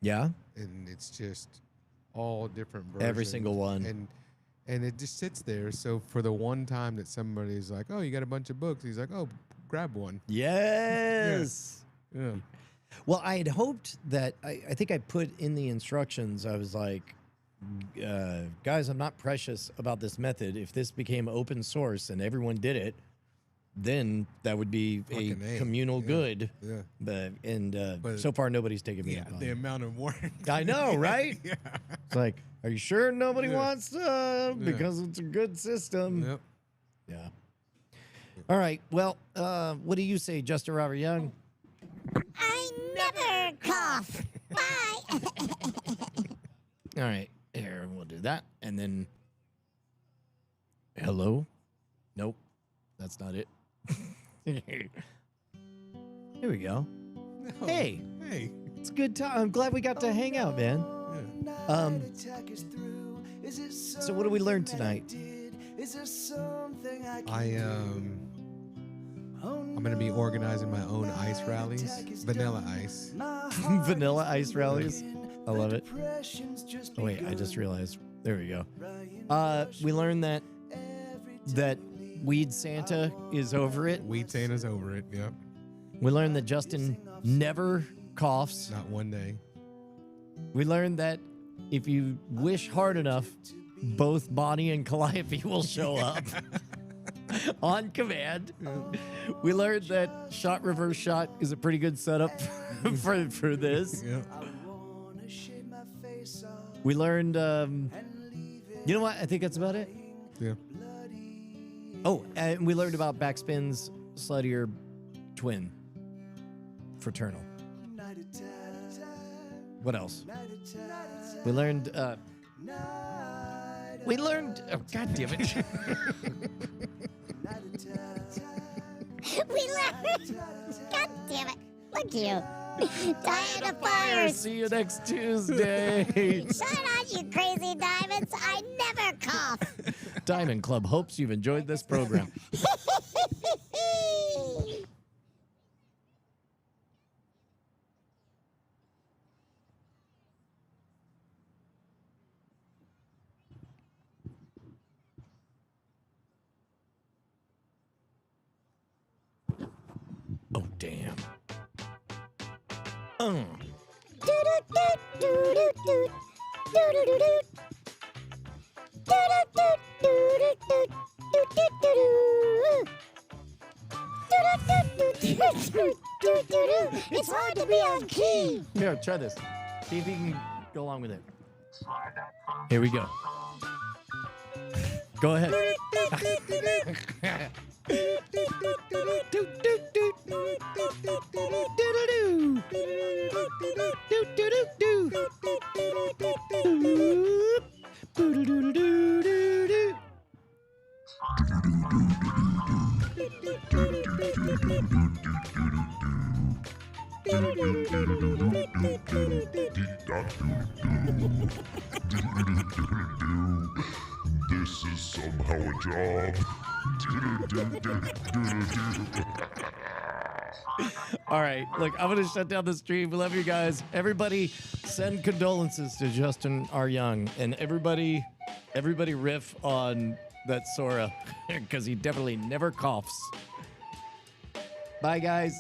Yeah, and it's just all different versions. Every single one. And it just sits there. So for the one time that somebody's like, "Oh, you got a bunch of books," he's like, "Oh, grab one." Yes. Yeah. Well, I had hoped that I think I put in the instructions. I was like, guys, I'm not precious about this method. If this became open source and everyone did it, then that would be a communal good. Yeah. But so far, nobody's taken me up on the it. amount of work. I know, right? Yeah. It's like, are you sure nobody wants to? Because it's a good system. Yep. Yeah. All right. Well, what do you say, Justin Robert Young? I never cough. Bye. All right. Here, we'll do that. And then, hello? Nope. That's not it. Here we go. Oh, Hey. Hey. It's a good time. I'm glad we got to hang out, man. So what did we learn tonight? I'm going to be organizing my own ice rallies. Vanilla ice. Vanilla ice rallies. I love it. Oh, wait, I just realized. There we go. We learned that Weed Santa is over it. Weed Santa's over it, yep. We learned that Justin never coughs. Not one day. We learned that if you wish hard enough, both Bonnie and Calliope will show up on command. We learned that shot reverse shot is a pretty good setup for this. Yeah. We learned, you know what? I think that's about it. Yeah. Oh, and we learned about Backspin's sluttier twin, Fraternal. What else? We learned, oh, God damn it. We learned. God damn it. Look at you. Diana Fires. See you next Tuesday. Shut on, you crazy diamonds. I never cough. Diamond Club hopes you've enjoyed this program. Oh, damn. It's hard to be on key. Here, try this. See if you can go along with it. Here we go. Go ahead. This is somehow a job. All right, look, I'm going to shut down the stream. We love you guys. Everybody, send condolences to Justin R. Young. And everybody, Everybody riff on that Sora because he definitely never coughs. Bye, guys.